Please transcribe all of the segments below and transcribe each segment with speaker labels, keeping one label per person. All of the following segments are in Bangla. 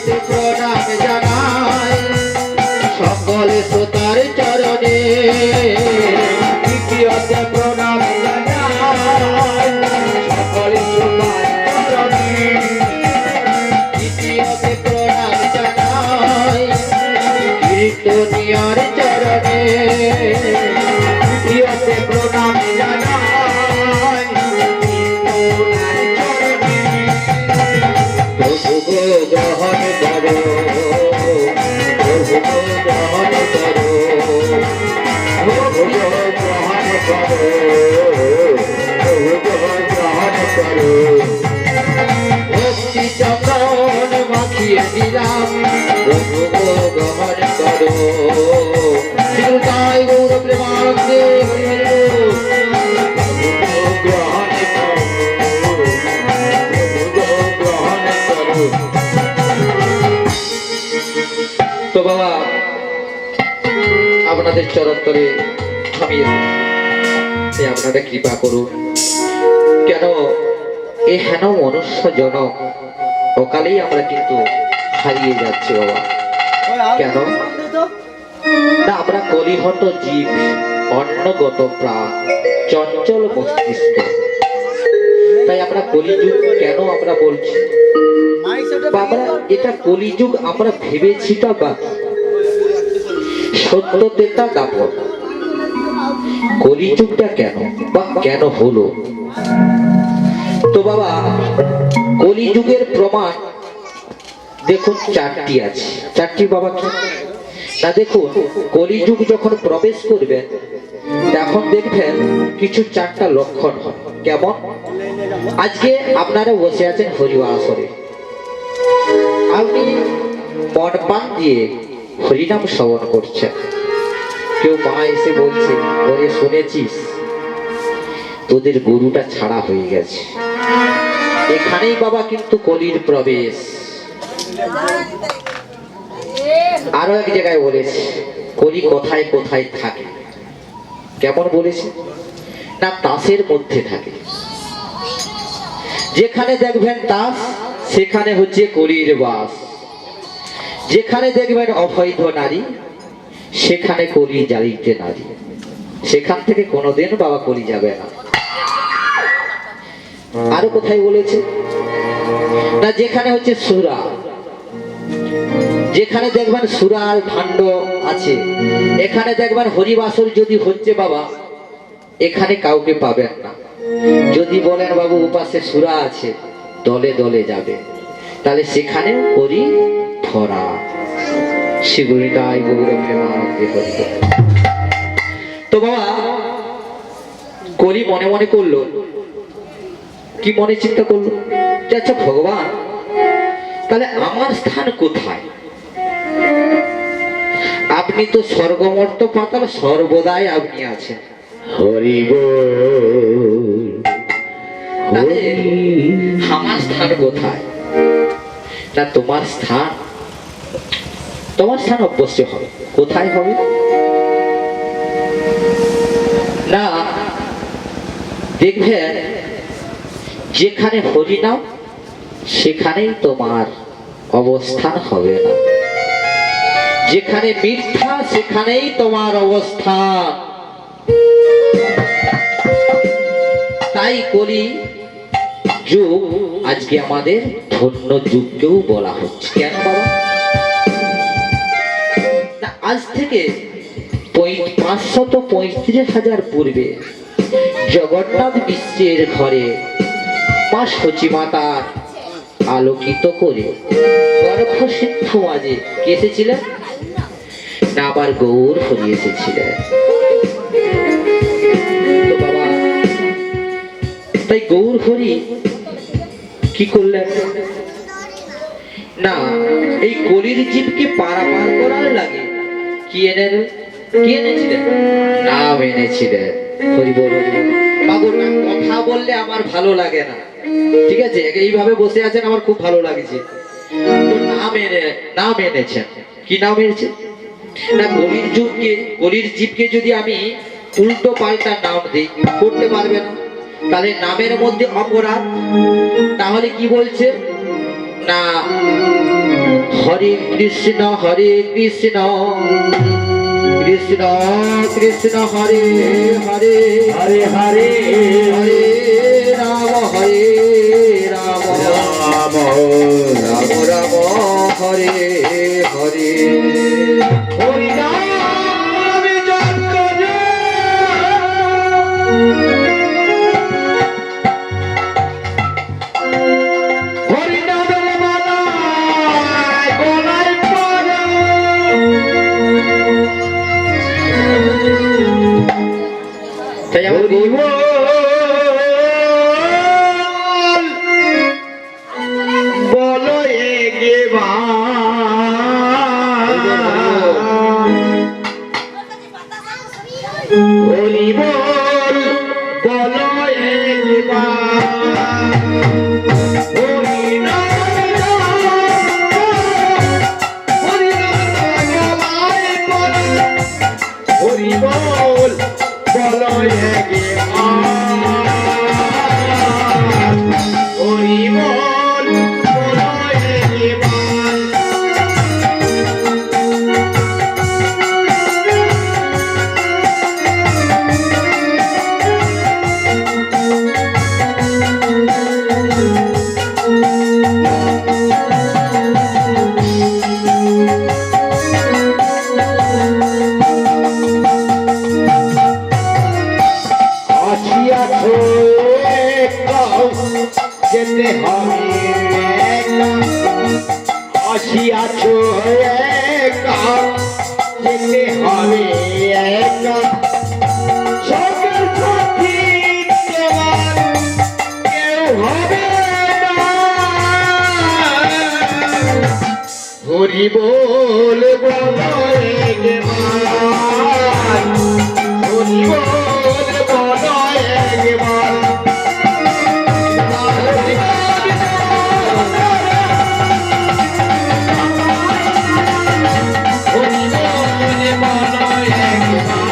Speaker 1: প্রণাম জানাই সকল শ্রোতার চরণে দ্বিতীয়তে প্রণাম জানাই সকল শ্রোতার চরণে তৃতীয়তে প্রণাম জানাই কীর্তনিয়ার চরণে তৃতীয়তে প্রণাম জানাই প্রভু গো গ্রহণ করো প্রভু গো গ্রহণ করো প্রভু গো গ্রহণ করো প্রভু গো গ্রহণ করো ভক্তি চন্দন মাখিয়ে দিলাম প্রভু গো গ্রহণ করো শ্রীগুরুতাই গৌর প্রেমানন্দে তো বাবা আপনাদের চরণতলে আমি আপনারা কৃপা করুন কেন এই হেন মনুষ্য জনক অকালেই আমরা কিন্তু হারিয়ে যাচ্ছি বাবা কেন না আমরা কলিহত জীব অন্নগত প্রাণ চঞ্চল মস্তিষ্ক তাই আমরা কলিযুগ কেন আমরা বলছি আমরা এটা কলিযুগ আমরা ভেবেছি তা বা সত্যতেতা দাপট কলিযুগটা কেন বা কেন হলো তো বাবা কলিযুগের প্রমাণ দেখুন চারটি আছে চারটি বাবা কি না দেখুন কলিযুগ যখন প্রবেশ করবেন তখন দেখবেন কিছু চারটা লক্ষণ হয় কেমন আজকে আপনারা বসে আছেন হরিবা আসরে আপনি মন প্রাণ দিয়ে হরিনাম শ্রবণ করছেন কেউ মা এসে বলছে ওরে শুনেছিস তোদের গরুটা ছাড়া হয়ে গেছে এখানেই বাবা কিন্তু কলির প্রবেশ আরো এক জায়গায় বলেছে কলি কোথায় কোথায় থাকে কেমন বলেছে না তাসের মধ্যে থাকে যেখানে দেখবেন তাস সেখানে হচ্ছে কলির বাস যেখানে দেখবেন অবৈধ নারী সেখানে কলি জ্বালিতে নারী সেখান থেকে কোনোদিন বাবা কলি যাবে না আরো কোথায় বলেছে না যেখানে হচ্ছে সুরা যেখানে দেখবেন সুরা আর ভাণ্ড আছে এখানে দেখবেন হরিবাসর যদি হচ্ছে বাবা এখানে কাউকে পাবেন না যদি বলেন বাবু উপাসে সুরা আছে দলে দলে যাবে তাহলে সেখানে হরি ভরা শিবরিকায় গৌর প্রেমানন্দে হরি তো বাবা কলি মনে মনে করলো কি মনে চিন্তা করলো যে আচ্ছা ভগবান তাহলে আমার স্থান কোথায় আপনি তো স্বর্গমর্ত পাতাল সর্বদাই আপনি আছেন হরি বল তাহলে আমার স্থান কোথায় না তোমার স্থান অবশ্যই হবে কোথায় হবে না দেখবেন যেখানে হরিনাম সেখানেই তোমার অবস্থান হবে না যেখানে মিথ্যা সেখানেই তোমার অবস্থান তাই কলি যুগ আজকে আমাদের ধন্য যুগকেও বলা হচ্ছে কেন বাবা আজ থেকে 535,000 পূর্বে জগন্নাথ বিশ্বের ঘরে মা সচী মাতা আলোকিত করে গর্ভসিদ্ধ মাঝে কে এসেছিলেন না আবার গৌর হরি এসেছিলেন তো বাবা তাই গৌর হরি কি করলেন না এই কলির জীবকে পারাপার করার লাগে কি এনেছিলেন নাম এনেছিলেন হরি বল বাবুর নাম কথা বললে আমার ভালো লাগে না ঠিক আছে এইভাবে বসে আছেন আমার খুব ভালো লাগছে নাম এনেছেন কি নাম এনেছেন না কলির জীবকে যদি আমি উল্টো পাল্টা নাম দিই করতে পারবে না তাহলে নামের মধ্যে অপরাধ তাহলে কি বলছে না হরে কৃষ্ণ কৃষ্ণ কৃষ্ণ হরে হরে
Speaker 2: হরে হরে
Speaker 1: হরে রাম রাম রাম রাম হরে হরে
Speaker 2: হরি নাম যজ্ঞ হরি নাম মালায় গলায় পরা
Speaker 1: তাই আমার
Speaker 2: হরি বল বলো এগে হরি বল বলো এগে হরি হরি বল বলো এগে হরি বল বলো এগে আসিয়াছো একাও যেতে হবে একা আসিয়াছো একা যেতে হবে একা সকল সাথী তোমার কেউ হবে না হরি বল বলো এগে মান হরি বল বলো এগে মান হরি বল বলো এগে মান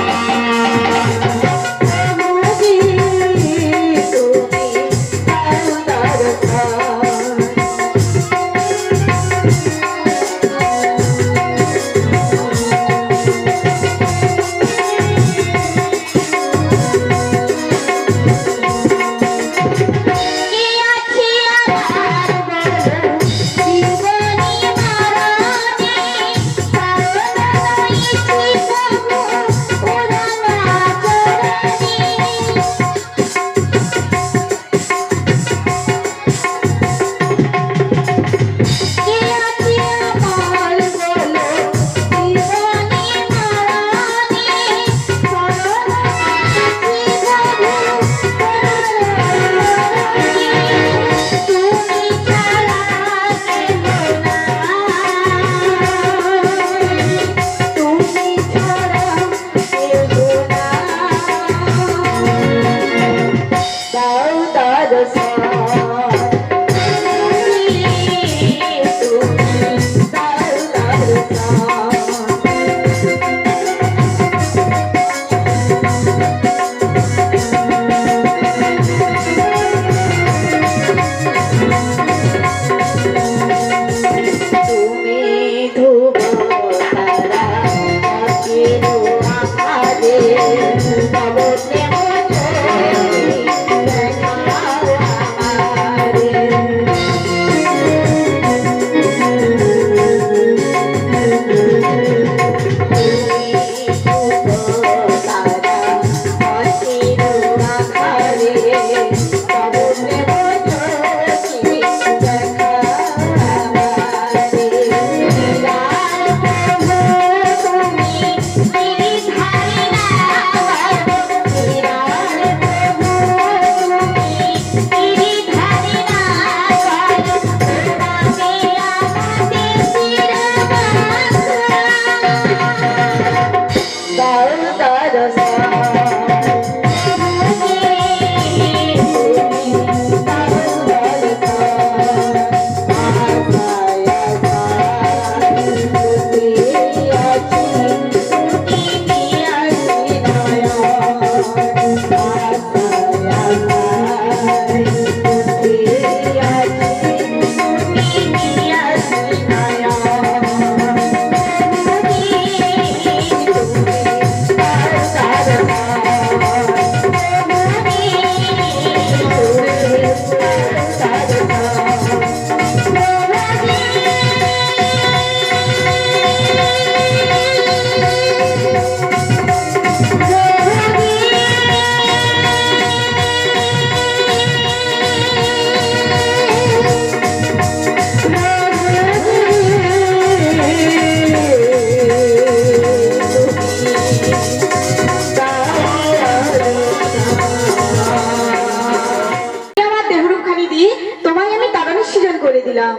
Speaker 3: করে দিলাম।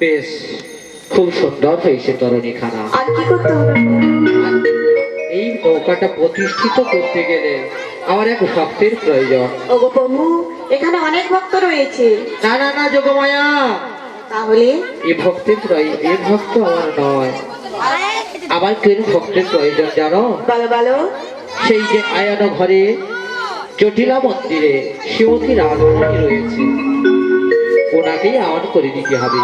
Speaker 1: বেশ, খুব সুন্দর হয়েছে তরণী খানা।
Speaker 3: আর কি করতে হবে?
Speaker 1: এই নৌকাটা প্রতিষ্ঠিত করতে গেলে আমার এক ভক্তের প্রয়োজন।
Speaker 3: ওগো প্রভু, এখানে অনেক ভক্ত রয়েছে।
Speaker 1: না না না যোগমায়া,
Speaker 3: তাহলে
Speaker 1: এই ভক্তের প্রয়োজন, এই ভক্ত আমার নয়। আমার কেন ভক্তের প্রয়োজন জানো?
Speaker 3: বলো বলো।
Speaker 1: সেই যে আয়ানো ঘরে জটিলা মন্দিরে শ্রীমতী রাধারানী রয়েছে, ওনাকেই আমার করে দিতে হবে।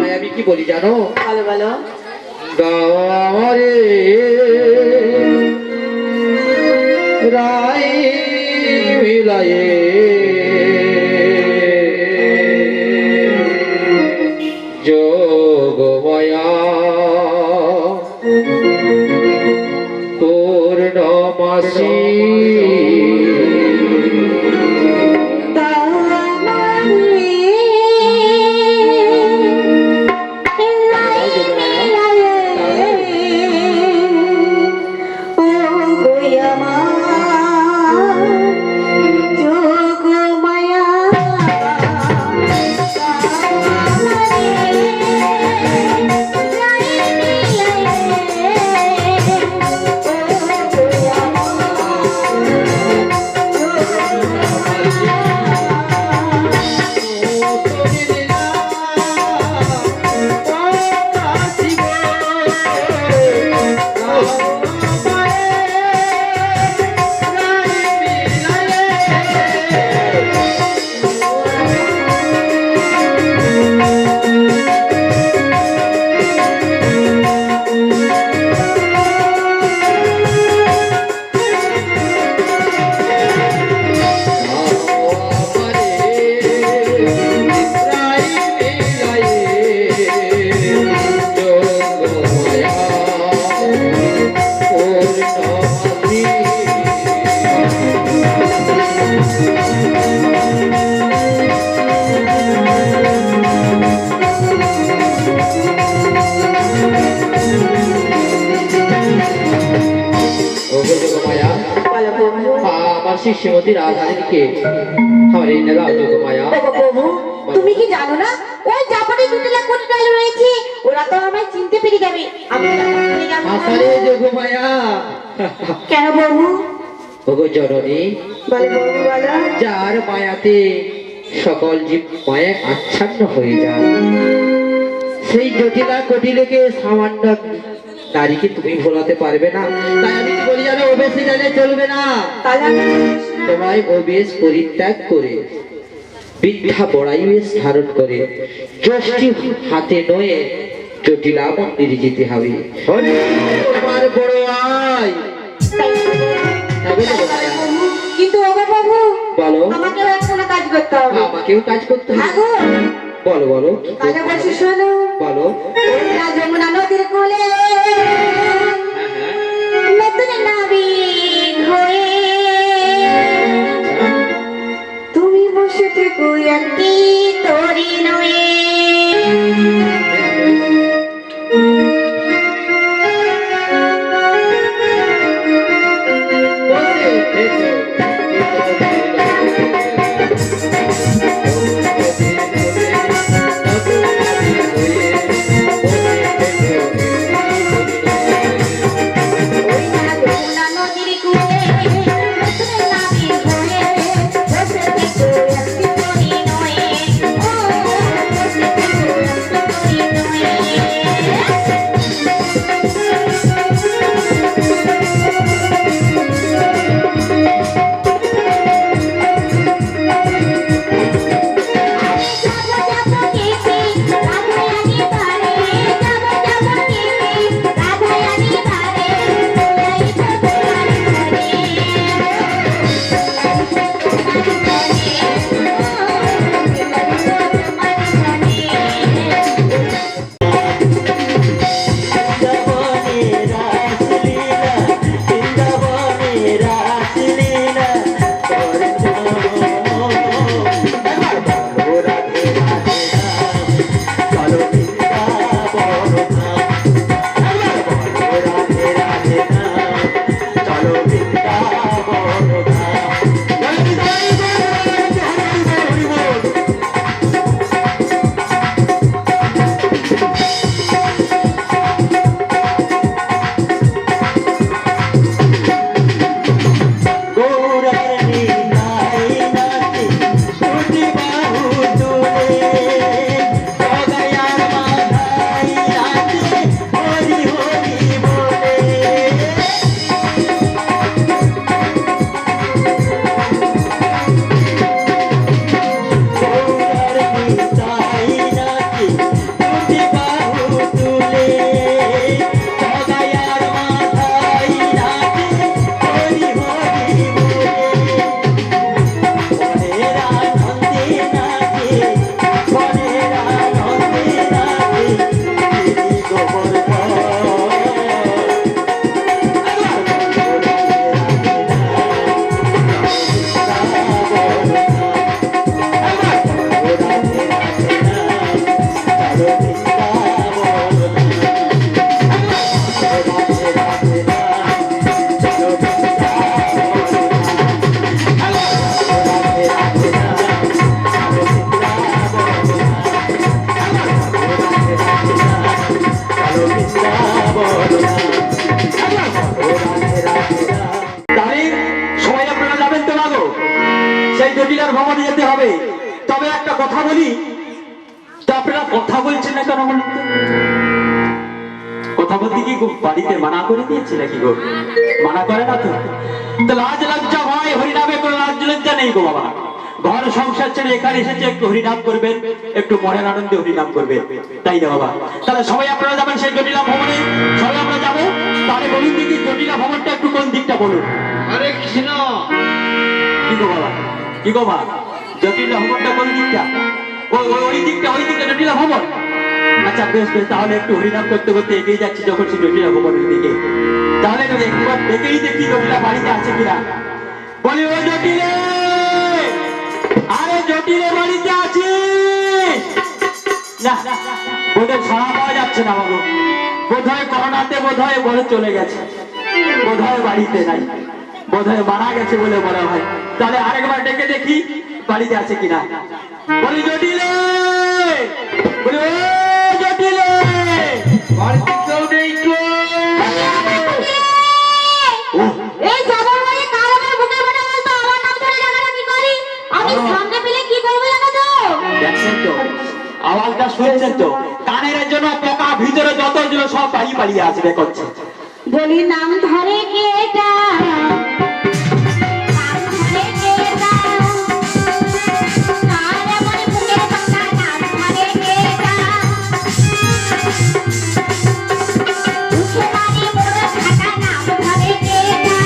Speaker 1: তাই আমি কি বলি জানো?
Speaker 3: বলো বলো।
Speaker 1: গারে রায় মিলায়ে যোগমায়া পূর্ণমাসী আমার সেই শ্রীমতী রাধারানীকে আমার এই নেলা যোগমায়া।
Speaker 3: ওগো প্রভু, তুমি কি জানো না ওই জাপানি জটিলা কোটিটাল রয়েছে, ওরা তো আমায় চিনতে পেরে যাবে। আমি চলে যাব।
Speaker 1: আসারে যোগমায়া।
Speaker 3: কেন প্রভু?
Speaker 1: ওগো জননী,
Speaker 3: বলো প্রভু বলো।
Speaker 1: যার মায়াতে সকল জীব মায়া আচ্ছন্ন হয়ে যায়, সেই জটিলা কটিলেকে সামান্য নারীকে তুমি ভোলাতে পারবে না। তাই আমি কি বলি জানো? ওবেশে জানে চলবে না।
Speaker 3: তাহলে আমি
Speaker 1: তোমায় ওবেশ পরিত্যাগ করে বৃদ্ধা বড়াই বেশ ধারণ করে যষ্টি হাতে নয়ে জটিলা মন্দিরে যেতে হবে। আমার বড় আয়। হ্যাঁ, বলো গো মায়া।
Speaker 3: কিন্তু ওগো প্রভু,
Speaker 1: বলো।
Speaker 3: আমাকেও একখানা কাজ করতে হবে।
Speaker 1: আমাকেও কাজ করতে
Speaker 3: হ্যাঁ
Speaker 1: হবে।
Speaker 3: গো।
Speaker 1: বলো বলো।
Speaker 3: তাহলে বলছি শোনো।
Speaker 1: বলো।
Speaker 3: ওরা যমুনা নদীর কোলে নতুন নাবিক হয়ে তুমি বসে থেকো একটি তরি নয়ে।
Speaker 1: বসে থেকো
Speaker 4: কথা বলি, তা আপনারা কথা বলছেন না কেন বলুন তো? কথা বলতে কি গো বাড়িতে মানা করে দিয়েছে নাকি গো? মানা করে না তো? তো লাজ লজ্জা ভয় হরিনামে কোনো লাজ লজ্জা নেই গো বাবা। ঘর সংসার ছেড়ে এখানে এসেছে একটু হরিনাম করবেন, একটু মনের আনন্দে হরিনাম করবেন, তাই না বাবা? তাহলে সবাই আপনারা যাবেন সেই জটিলা ভবনে, সবাই আমরা যাবো। তাহলে বলুন দেখি জটিলা ভবনটা একটু কোন দিকটা বলুন।
Speaker 2: হরে কৃষ্ণ।
Speaker 4: কি গো বাবা, কি গো মা, জটিলা ভবনটা কোন দিকটা? ওই দিকটা, ওই দিকটা জটিলা ভবন। আচ্ছা বেশ বেশ, তাহলে একটু হরিনাম করতে করতে এগিয়ে যাচ্ছি যখন সেই জটিলা ভবনের দিকে। তাহলে একটু একবার দেখেই দেখি জটিলা বাড়িতে আছে কিনা। বলি ও জটিলে, আরে জটিলে বাড়িতে আছিস? না, বোধহয় সাড়া পাওয়া যাচ্ছে না বাবু। বোধহয় করোনাতে বোধহয় বলে চলে গেছে, বোধহয় বাড়িতে নাই, বোধহয় মারা গেছে বলে মনে হয়। তাহলে আরেকবার ডেকে দেখি বাড়িতে আছে কিনা। বলি জটিলে, বলি ও জটিলে,
Speaker 2: বাড়িতে কেউ নেই তো?
Speaker 3: এই যাবার মানে কার আমার বুকে বসে বলতো আমার নাম ধরে ডাকাডাকি করি? আমি সামনে পেলে কি করবো জানো তো?
Speaker 4: দেখছেন তো আওয়াজটা শুনছেন তো? কানের জন্য পোকা ভিতরে যত ছিল সব পালিয়ে পালিয়ে আসবে করছে।
Speaker 3: বলি নাম ধরে কেটা, নাম ধরে কেটা, কার আমার বুকে বসা নাম ধরে কেটা, উঠে বাড়ি বড় থাকা নাম ধরে কেটা,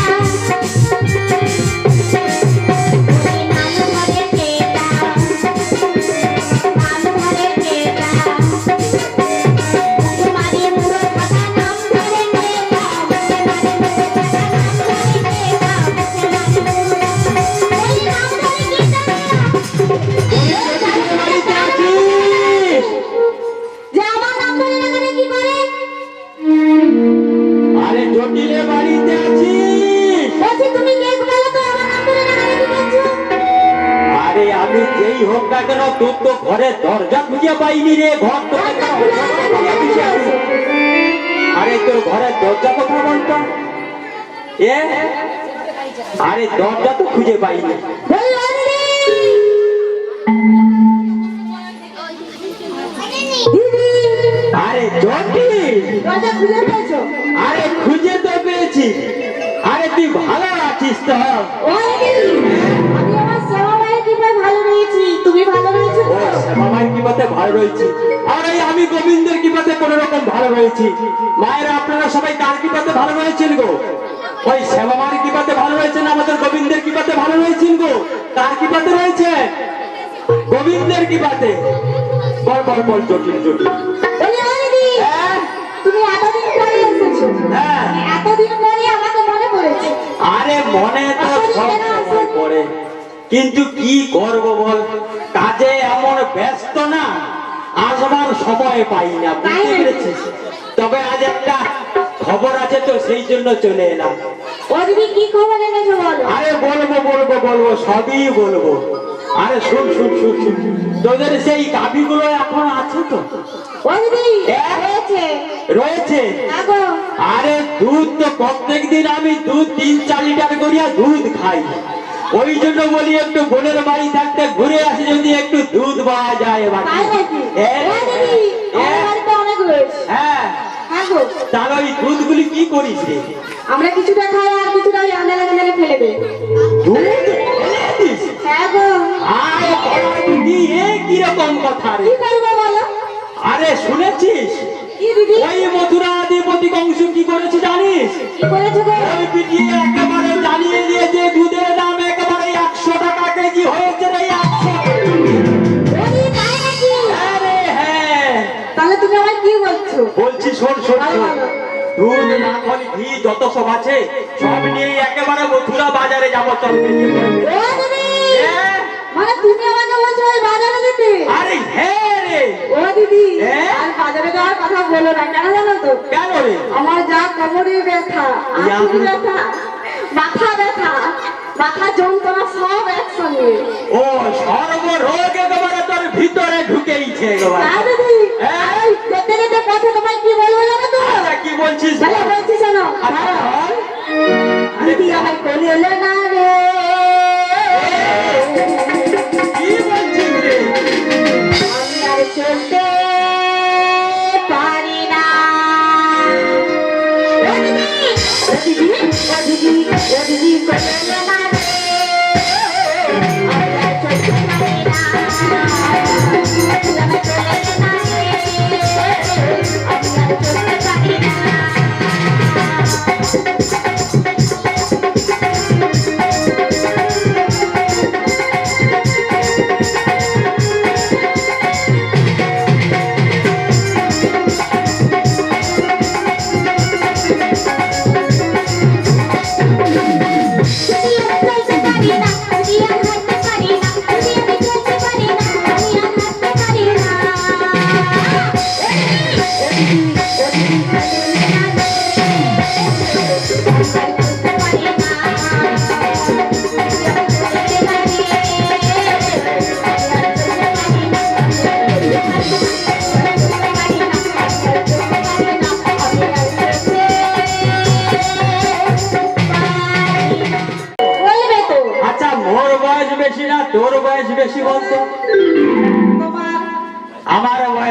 Speaker 3: বলি নাম ধরে কেটা, নাম ধরে কেটা, উঠে বাড়ি বড় থাকা নাম ধরে কেটা, উঠে বাড়ি বড় থাকা নাম ধরে কেটা, উঠে বাড়ি বড়, বলি নাম ধরে কেটা।
Speaker 4: বাড়িতে আছিস?
Speaker 3: যে আমার নাম ধরে ডাকাডাকি কি করে?
Speaker 4: আরে জটিলে বাড়িতে আছিস?
Speaker 3: বলছি তুমি কে বলো তো আমার নাম ধরে ডাকাডাকি করছো?
Speaker 4: আরে আমি যেই হোক না কেন তোর তো ঘরে দরজা খুঁজে পাইনি রে। ঘর তো
Speaker 3: দরজা খোলা আছে, দরজা খোলা আছে।
Speaker 4: আরে তোর ঘরের দরজা কোথায় বলতো? এ আরে দরজা তো খুঁজে পাইনি।
Speaker 3: বলি ও দিদি, দিদি,
Speaker 4: আরে জটিল,
Speaker 3: দরজা খুলে পেয়েছো?
Speaker 4: আরে খুঁজে তো পেয়েছি। আরে তুই ভালো আছিস তো?
Speaker 3: ও দিদি, আমি আমার শ্যামা মায়ের কৃপায় ভালো রয়েছি, তুমি ভালো রয়েছো
Speaker 4: ও
Speaker 3: তো?
Speaker 4: শ্যামামায়ের কৃপাতে ভালো রয়েছি। আর এই আমি গোবিন্দের কৃপাতে কোন রকম ভালো রয়েছি। মায়েরা আপনারা সবাই কার কৃপাতে ভালো রয়েছেন গো? ওই শ্যামামায়ের কৃপাতে ভালো রয়েছেন, আমাদের গোবিন্দের কৃপাতে ভালো রয়েছেন গো? কার কৃপাতে রয়েছে? গোবিন্দের কৃপাতে। বল বল বল জটিল জটিল।
Speaker 3: বলি ও দিদি,
Speaker 4: হ্যাঁ
Speaker 3: তুমি এতদিন পরে এসেছো,
Speaker 4: হ্যাঁ।
Speaker 3: এতদিন পরে আমাকে মনে পড়েছে।
Speaker 4: আরে মনে তো সব সময় পড়ে, কিন্তু কি করবো বল, কাজে এমন ব্যস্ত না আসবার সময় পাই না, বুঝতে পেরেছিস? তবে আজ একটা খবর আছে তো সেই জন্য চলে এলাম।
Speaker 3: ও দিদি কি খবর এনেছো বলো?
Speaker 4: আরে বলবো বলবো বলবো, সবই বলবো। আরে শুন শুন শুন শুন, তোদের সেই গাভীগুলো এখন আছে তো?
Speaker 3: ও দিদি রয়েছে,
Speaker 4: রয়েছে?
Speaker 3: আগো
Speaker 4: আরে দুধ তো প্রত্যেকদিন আমি দুধ 3-4 লিটার করিয়া দুধ খাই। ওই জন্য বলি একটু বোনের বাড়ি থাকতে ঘুরে আসি, যদি একটু দুধ পাওয়া যায়
Speaker 3: তাই
Speaker 4: বাকি।
Speaker 3: নাকি?
Speaker 4: এ,
Speaker 3: ও দিদি আমার বাড়িতে অনেক রয়েছে।
Speaker 4: হ্যাঁ,
Speaker 3: আগো
Speaker 4: তাহলে ওই দুধগুলি কি করিস রে?
Speaker 3: আমরা কিছুটা খাই আর কিছুটা ওই আন্দালে আন্দালে ফেলে দেই।
Speaker 4: দুধ ফেলে দিস?
Speaker 3: হ্যাঁ গো,
Speaker 4: আরে বড় দিদি, এ কিরকম কথা রে?
Speaker 3: কি করবো বলো?
Speaker 4: আরে শুনেছিস
Speaker 3: কি দিদি
Speaker 4: ওই মথুরাধিপতি কংস কি করেছে জানিস?
Speaker 3: কি করেছো গো?
Speaker 4: ওই পিটিয়ে একেবারে জানিয়ে দিয়েছে দুধের দাম একেবারে 100 টাকা কেজি হয়েছে রে, 100।
Speaker 3: ও দিদি তাই নাকি?
Speaker 4: আরে হ্যাঁ,
Speaker 3: তাহলে তুমি আমার কি বলছো?
Speaker 4: বলছি শোন শোন
Speaker 3: ভালো,
Speaker 4: শোন।
Speaker 3: ভালো।
Speaker 4: দুধ মাখন ঘি যত সব আছে সব নিয়ে একেবারে মথুরা বাজারে যাবো, চল বেরিয়ে পড়বে।
Speaker 3: ও দিদি
Speaker 4: এ,
Speaker 3: মানে তুমি আমাকে বলছো ওই বাজারে যেতে?
Speaker 4: আরে হ্যাঁ রে।
Speaker 3: ও দিদি
Speaker 4: হ্যাঁ?
Speaker 3: আর বাজারে যাওয়ার কথা বলো না, কেন জানো তো?
Speaker 4: কেন রে?
Speaker 3: আমার যা কোমরে ব্যথা, আঁচল ব্যথা, মাথা ব্যথা, মাথা যন্ত্রণা সব একসঙ্গে।
Speaker 4: ও সর্বরোগ একেবারে তোর ভিতরে ঢুকেইছে একেবারে।
Speaker 3: না দিদি
Speaker 4: হ্যাঁ?
Speaker 3: আর ওই যেতে যেতে পথে তোমায় কি বলবো জানো তো?
Speaker 4: আচ্ছা, কি বলছিস?
Speaker 3: তাহলে বলছি শোনো,
Speaker 4: আচ্ছা,
Speaker 3: দাঁড়াও।
Speaker 4: বল।
Speaker 3: দিদি আমায় কোলে এলো না রে,
Speaker 4: কি বলছিস রে?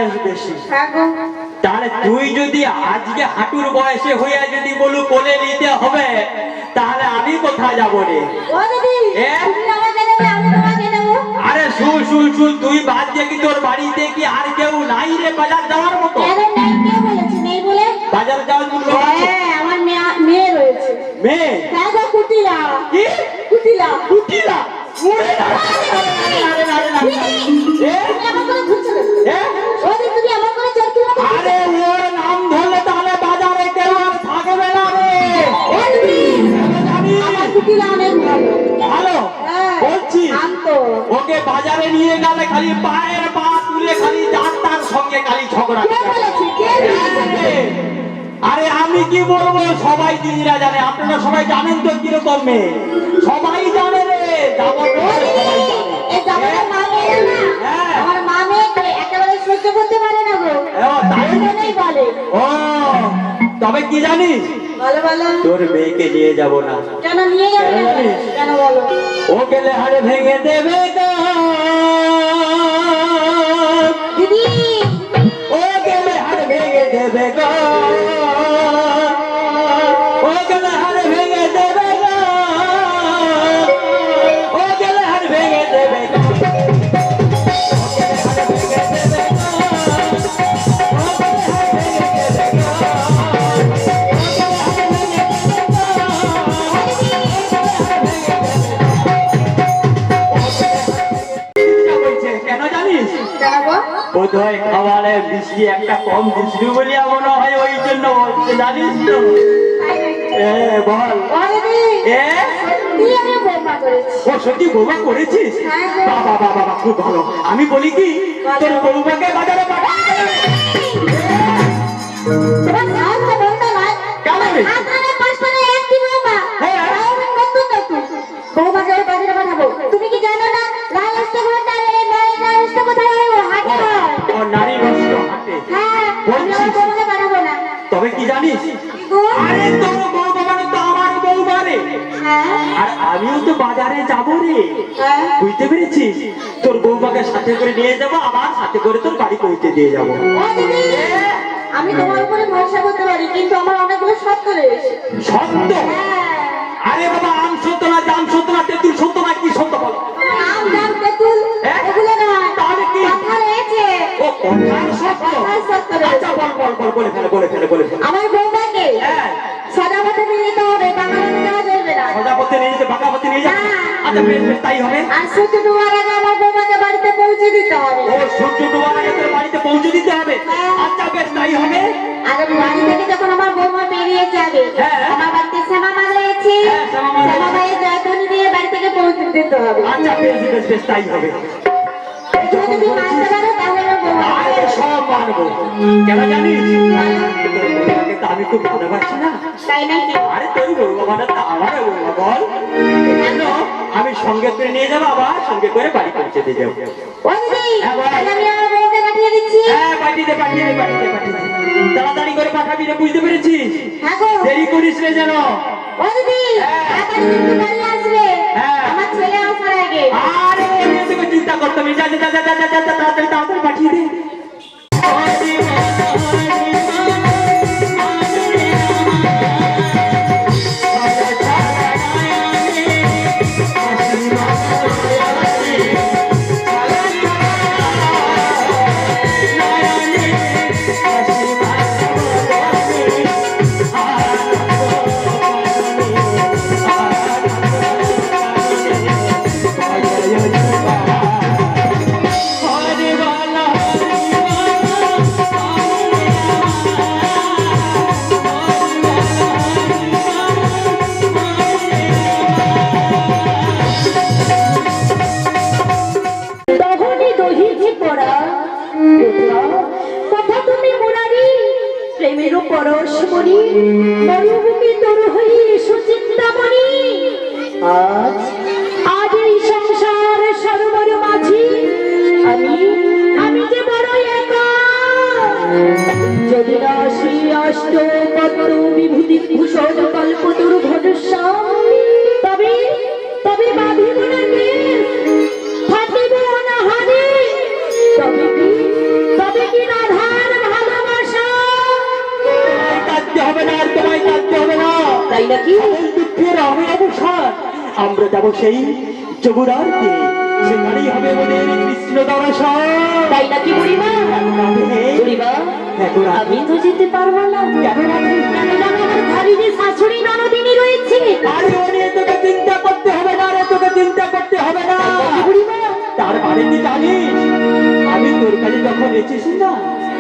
Speaker 4: বয়স বেশি।
Speaker 3: হ্যাঁ গো।
Speaker 4: তাহলে তুই যদি আজকে হাঁটুর বয়সে হইয়া যদি বলু কোলে নিতে হবে, তাহলে আমি কোথায় যাবো রে?
Speaker 3: ও দিদি,
Speaker 4: এ?
Speaker 3: তুমি আমাকে নেবে, আমি তোমাকে নেবো।
Speaker 4: আরে শুন শুন শুন, তুই বাদ দিয়ে কি তোর বাড়িতে কি আর কেউ নাই রে বাজার যাওয়ার মতো?
Speaker 3: কেন নেই? কে বলেছে নেই বলে?
Speaker 4: বাজার যাওয়ার জন্য লোক আছে?
Speaker 3: হ্যাঁ, আমার মেয়ে রয়েছে।
Speaker 4: মেয়ে?
Speaker 3: হ্যাঁ গো, কুটিলা।
Speaker 4: কি?
Speaker 3: কুটিলা।
Speaker 4: কুটিলা? ওরে না, না, না, না, না, না। এ?
Speaker 3: তুমি আমার করে ঘুরছো কেন?
Speaker 4: এ?
Speaker 3: ও দিদি, তুমি আমার করে চোখ তুলে দেখো।
Speaker 4: আরে ওর নাম ধরলে তাহলে বাজারে কেউ আর থাকবে না রে।
Speaker 3: ও দিদি,
Speaker 4: জানি।
Speaker 3: আমার কুটিলা অনেক ভালো।
Speaker 4: ভালো?
Speaker 3: হ্যাঁ,
Speaker 4: বলছি
Speaker 3: শান্ত।
Speaker 4: ওকে বাজারে নিয়ে গেলে খালি পায়ের পা তুলে খালি যার তার সঙ্গে খালি ঝগড়া
Speaker 3: কে
Speaker 4: করে।
Speaker 3: বলেছে? কে বলেছে?
Speaker 4: আরে আমি কি বলবো, সবাই দিদিরা জানে, আপনারা সবাই জানেন তো কিরকম মেয়ে, সবাই জানে রে, যাবো তো
Speaker 3: ও দিদি,
Speaker 4: সবাই জানে।
Speaker 3: এই জামাটার মা মেয়ে না?
Speaker 4: হ্যাঁ।
Speaker 3: আমার মা মেয়েকে একেবারে সহ্য করতে পারে না গো।
Speaker 4: ও, তাই
Speaker 3: ওই জন্যই বলে।
Speaker 4: ও, তবে কি জানিস,
Speaker 3: বলো বলো।
Speaker 4: তোর মেয়েকে নিয়ে যাব না।
Speaker 3: কেন নিয়ে যাবে
Speaker 4: কেন
Speaker 3: না?
Speaker 4: জানিস?
Speaker 3: কেন বলো?
Speaker 4: ও গেলে হাড়ে ভেঙে দেবে গো।
Speaker 3: দিদি,
Speaker 4: ও গেলে হাড় ভেঙে দেবে গো। ও গেলে হাড় ভেঙে দেবে গো। ও গেলে হাড় ভেঙে দেবে গো। ও গেলে হাড় ভেঙে দেবে গো। ও গেলে হাড় ভেঙে দেবে গো। কেন জানিস?
Speaker 3: কেন গো?
Speaker 4: বোধহয় খাবারে বৃষ্টি একটা কম দিছিল বলিয়া মনে হয়, ওই জন্য বলছে, জানিস তো?
Speaker 3: তাই নাকি?
Speaker 4: এ বল।
Speaker 3: ও দিদি,
Speaker 4: এ
Speaker 3: তুই আমি বৌমা করেছি।
Speaker 4: ও সত্যি বৌমা করেছিস?
Speaker 3: হ্যাঁ গো।
Speaker 4: বাবা বাবা বাবা, খুব ভালো। আমি বলি কি, তোর বৌমাকে বাজারে পাঠাই দে।
Speaker 3: তোমার সাহস তো বলতে নয়।
Speaker 4: কেন রে?
Speaker 3: আপনারা পাঁচটারে একটি বৌমা।
Speaker 4: হ্যাঁ।
Speaker 3: তাও আমি নতুন নতুন। বৌমাকে ওই বাজারে পাঠাবো। তুমি কি জানো না? লাল অষ্টকোথায় এই ময়না অষ্ট কোথায় ওই হাটে হয়?
Speaker 4: ও নারী নষ্ট হাতে।
Speaker 3: হ্যাঁ, আমি আমার
Speaker 4: বলছিস?
Speaker 3: বৌমাকে পাঠাবো না।
Speaker 4: তবে কি জানিস,
Speaker 3: কি গো?
Speaker 4: আরে তোর বৌমা মানে তো আমার বৌমা রে।
Speaker 3: হ্যাঁ,
Speaker 4: আর আমিও তো বাজারে যাবো রে,
Speaker 3: হ্যাঁ।
Speaker 4: বুঝতে পেরেছিস? তোর বৌমাকে সাথে করে নিয়ে যাবো, আবার সাথে করে তোর বাড়ি পৌঁছে দিয়ে যাবো।
Speaker 3: ও দিদি, আমি তোমার উপরে ভরসা করতে পারি, কিন্তু আমার অনেকগুলো শর্ত রয়েছে।
Speaker 4: সত্য?
Speaker 3: হ্যাঁ,
Speaker 4: আরে বাবা, আম সত্য না, জাম সত্য না, তেঁতুল সত্য না, কি সত্য বল?
Speaker 3: আম, জাম, তেঁতুল,
Speaker 4: হ্যাঁ?
Speaker 3: এগুলো নয়।
Speaker 4: তাহলে কি?
Speaker 3: কথা রয়েছে।
Speaker 4: ও কথার সত্য?
Speaker 3: কথার সত্য রয়েছে।
Speaker 4: আচ্ছা বল বল বল, বলে ফেলে বলে ফেলে বলে ফেলে।
Speaker 3: আমার বৌমাকে
Speaker 4: হ্যাঁ।
Speaker 3: সাদা ভাতে নিয়ে যেতে হবে, বাংলা ভাতে দেওয়া যাবে না।
Speaker 4: প্রজাপতি নিয়ে যেতে, বাঁকাপতি নিয়ে যাবে?
Speaker 3: হ্যাঁ।
Speaker 4: আচ্ছা বেশ বেশ, তাই হবে।
Speaker 3: আর সূর্য ডোবার আগে আমার বৌমাকে বাড়িতে পৌঁছে দিতে হবে।
Speaker 4: ও সূর্য ডোবার আগে তোর বাড়িতে পৌঁছে দিতে হবে?
Speaker 3: হ্যাঁ।
Speaker 4: আচ্ছা বেশ, তাই হবে।
Speaker 3: আর বাড়ি থেকে যখন আমার বৌমা বেরিয়ে যাবে,
Speaker 4: হ্যাঁ।
Speaker 3: আমার বাড়িতে শ্যামা মা রয়েছে,
Speaker 4: হ্যাঁ, শ্যামা মা
Speaker 3: শ্যামা
Speaker 4: রয়েছে।
Speaker 3: মায়ের জয়ধ্বনি দিয়ে বাড়ি থেকে পৌঁছে দিতে হবে।
Speaker 4: আচ্ছা বেশ বেশ বেশ, তাই হবে।
Speaker 3: এগুলো যদি মানতে পারো তাহলে আমার বৌমা
Speaker 4: আরে সব মানবো। কেন জানিস? তোর বৌমাকে তো আমি খুব ভালোবাসি না।
Speaker 3: তাই নাকি?
Speaker 4: আরে তোর বৌমা মানে তো আমার বৌমা, বল। কেন? আমি সঙ্গে করে নিয়ে যাবো, আবার সঙ্গে করে বাড়ি পৌঁছে দিয়ে যাবো।
Speaker 3: ও দিদি,
Speaker 4: হ্যাঁ, বল।
Speaker 3: তাহলে আমি আমার বৌমাকে পাঠিয়ে দিচ্ছি।
Speaker 4: হ্যাঁ, পাঠিয়ে দে পাঠিয়ে দে পাঠিয়ে দে পাঠিয়ে দে। তাড়াতাড়ি করে পাঠাবি রে, বুঝতে পেরেছিস?
Speaker 3: হ্যাঁ গো।
Speaker 4: দেরি করিস রে যেন।
Speaker 3: ও দিদি,
Speaker 4: হ্যাঁ।
Speaker 3: তাড়াতাড়ি কিন্তু বাড়ি আসবে।
Speaker 4: হ্যাঁ।
Speaker 3: আমার ছেলে আসার আগে।
Speaker 4: আরে ও নিয়ে তোকে চিন্তা করতে হবে, যা যা যা যা যা যা, যা, তাড়াতাড়ি তাড়াতাড়ি পাঠিয়ে দে।
Speaker 3: দহনি দহিছে পড়া কথা তুমি মুরারি প্রেমেরও পরশমণি মরুভূমি তোর হয়ে সুচিন্তামণি আজ আজ এই সংসার সরোবর মাঝি আমি যে বড় একা যদি না আসি অষ্ট পদ্ম বিভূতি ভূষণ কল্প দুর্ঘটস্বাম তবে তবে বাঁধিব না কেশ, থাকিব অনাহারে, তবে কি নাকি?
Speaker 4: সকল দুঃখের হবে অবসান। আমরা যাবো সেই যমুনার তীরে, সেখানেই হবে আমাদের কৃষ্ণ দর্শন।
Speaker 3: তাই নাকি বুড়িমা? বুড়িমা, আমি তো যেতে পারবো না।
Speaker 4: কেন রাধে?
Speaker 3: কেননা আমার ঘরে যে শাশুড়ি ননদিনী রয়েছে।
Speaker 4: আরে ও নিয়ে তোকে চিন্তা করতে হবে না রে, তোকে চিন্তা করতে হবে না।
Speaker 3: তাই নাকি বুড়িমা?
Speaker 4: তার মানে তুই জানিস আমি তোর কাছে যখন এসেছি না,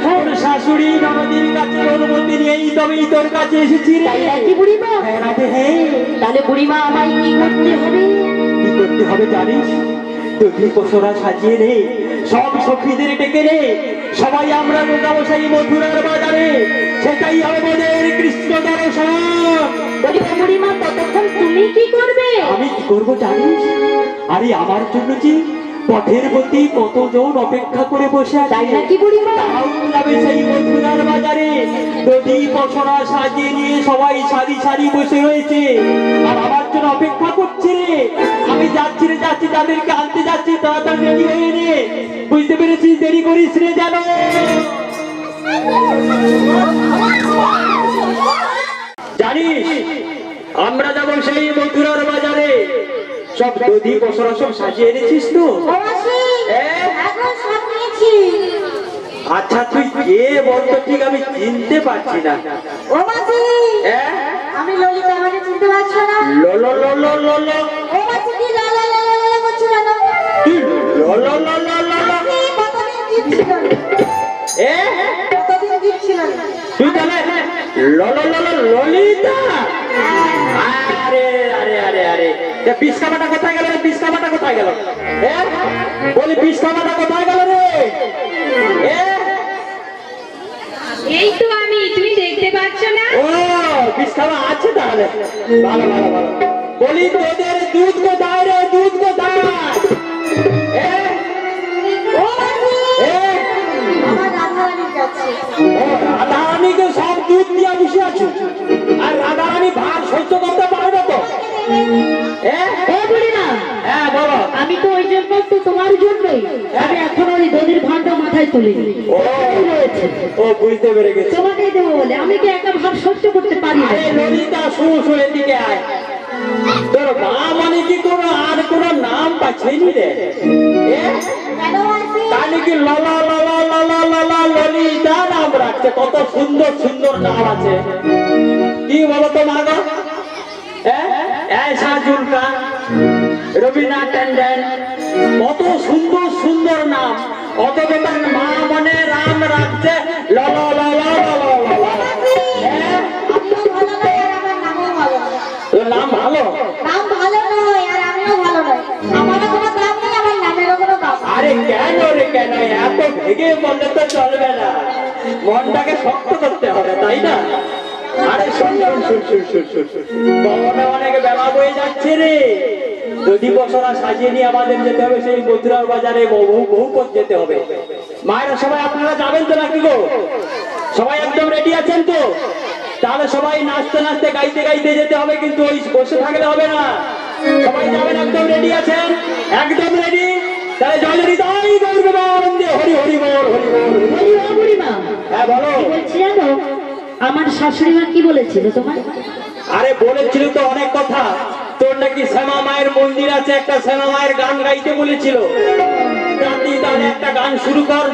Speaker 4: তোর শাশুড়ি ননদির কাছে অনুমতি নিয়েই তবেই তোর কাছে এসেছি রে।
Speaker 3: তাই নাকি বুড়িমা?
Speaker 4: হ্যাঁ রাধে, হ্যাঁ।
Speaker 3: তাহলে বুড়িমা আমায় কি করতে হবে?
Speaker 4: কি করতে হবে জানিস? তুই পশরা সাজিয়ে রে, সব সখীদের ডেকে রে, সবাই আমরা মোটামো সেই মথুরার বাজারে, সেটাই হবে আমাদের কৃষ্ণ দর্শন।
Speaker 3: বলিব বুড়িমা, ততক্ষণ তুমি কি করবে?
Speaker 4: আমি কি করবো জানিস? আরে আমার জন্য যে পথের প্রতি কতজন অপেক্ষা করে বসে আছে।
Speaker 3: তাই নাকি বুড়িমা?
Speaker 4: তারাও যাবে সেই মথুরার বাজারে, দধি পশরা সাজিয়ে নিয়ে সবাই সারি সারি বসে রয়েছে, আর আমার জন্য অপেক্ষা করছে রে। আমি যাচ্ছি রে, যাচ্ছি, তাদেরকে আনতে যাচ্ছি, তাড়াতাড়ি রেডি হয়ে নে। বুঝতে পেরেছিস? দেরি করিস রে যেন। জানিস আমরা যাবো সেই মথুরার বাজারে, সব দধি পশরা সব সাজিয়ে এনেছিস তো?
Speaker 3: ও মাসি, এখন সব নিয়েছি।
Speaker 4: আচ্ছা তুই কে বলতো ঠিক আমি চিনতে পারছি না।
Speaker 3: ও মাসি, আমি ললিতা, আমাকে চিনতে পারছো না?
Speaker 4: লো লো লো লো লো লো
Speaker 3: ও মাসি, কি লা লা লা লা লা করছো কেন?
Speaker 4: তুই লো লো লো লো লো লো
Speaker 3: মাসি, কতদিন জিতছিল না? কতদিন জিতছিল না?
Speaker 4: তুই তাহলে লো লো লো লো ললিতা? আরে আরে আরে আরে বিষ কামাটা কোথায় গেল রে? বিষ কামাটা কোথায় গেল? বলি বিষ কামাটা কোথায় গেল রে?
Speaker 3: এই তো আমি, তুমি দেখতে পাচ্ছ না?
Speaker 4: ও বিষ কামা আছে তাহলে, ভালো ভালো ভালো। বলি তোদের দুধ কোথায় রে? দুধ কোথায়?
Speaker 3: ও মাসি,
Speaker 4: এ
Speaker 3: আমার রাধারানী যাচ্ছে।
Speaker 4: রাধারানীকে সব দুধ দিয়ে বসে আছো, আর রাধারানী ভাত সহ্য করতে পারবে তো?
Speaker 3: ও বুড়িমা,
Speaker 4: হ্যাঁ বলো।
Speaker 3: আমি তো ওই জন্য, তো তোমার জন্যই আমি এখন ওই দধির ভাঁড়টা মাথায় তুলিনি।
Speaker 4: ও
Speaker 3: রয়েছে
Speaker 4: ও বুঝতে পেরে গেছি।
Speaker 3: তোমাকেই দেবো বলে, আমি কি একা ভাব সহ্য করতে পারি না।
Speaker 4: আরে ললিতা শুশ এদিকে আয়। তোর মা মানে কি কোনো আর কোনো নাম পাচ্ছেনি রে?
Speaker 3: কেন মাসি?
Speaker 4: তাই নাকি ললা ললা ললা ললা ললিতা নাম রাখছে? কত সুন্দর সুন্দর নাম আছে। কি বলো তো মা গো? জুলকা, রবীন্দ্রনাথ ট্যান্ডন, কত সুন্দর সুন্দর নাম, অথচ তার মা মনে রাম রাখছে লল লল লল লল।
Speaker 3: আমিও ভালো নয় আর আমার নামও ভালো নয়।
Speaker 4: তোর নাম ভালো?
Speaker 3: নাম ভালো নয় আর আমিও ভালো নয়। আমারও কোনো দাম নেই, আমার নামেরও কোনো দাম নেই।
Speaker 4: আরে কেন রে কেন? এত ভেঙে বললে তো চলবে না, মনটাকে শক্ত করতে হবে তাই না? আরে শোন শোন শোন শোন শোন শোন শোন, পবনে অনেক বেলা বয়ে যাচ্ছে রে। যদি বছরা সাজিয়ে নিয়ে আমাদের যেতে হবে সেই মথুরার বাজারে, বহু বহু পথ যেতে হবে। মায়েরা সবাই আপনারা যাবেন তো নাকি গো? সবাই একদম রেডি আছেন তো? তাহলে সবাই নাচতে নাচতে গাইতে গাইতে যেতে হবে, কিন্তু ওই বসে থাকলে হবে না। সবাই যাবেন, একদম রেডি আছেন? একদম রেডি? তাহলে জয় হৃদয় গৌর বন্দে হরি হরি বল হরি বল।
Speaker 3: বলি, ও বুড়িমা,
Speaker 4: হ্যাঁ বলো।
Speaker 3: কি বলছি জানো? আমার শাশুড়ি মা কি বলেছিল তোমার?
Speaker 4: আরে বলেছিল তো অনেক কথা। তোর নাকি শ্যামা মায়ের মন্দির আছে, একটা শ্যামা মায়ের গান গাইতে বলেছিল। রাতে তাহলে একটা গান শুরু কর।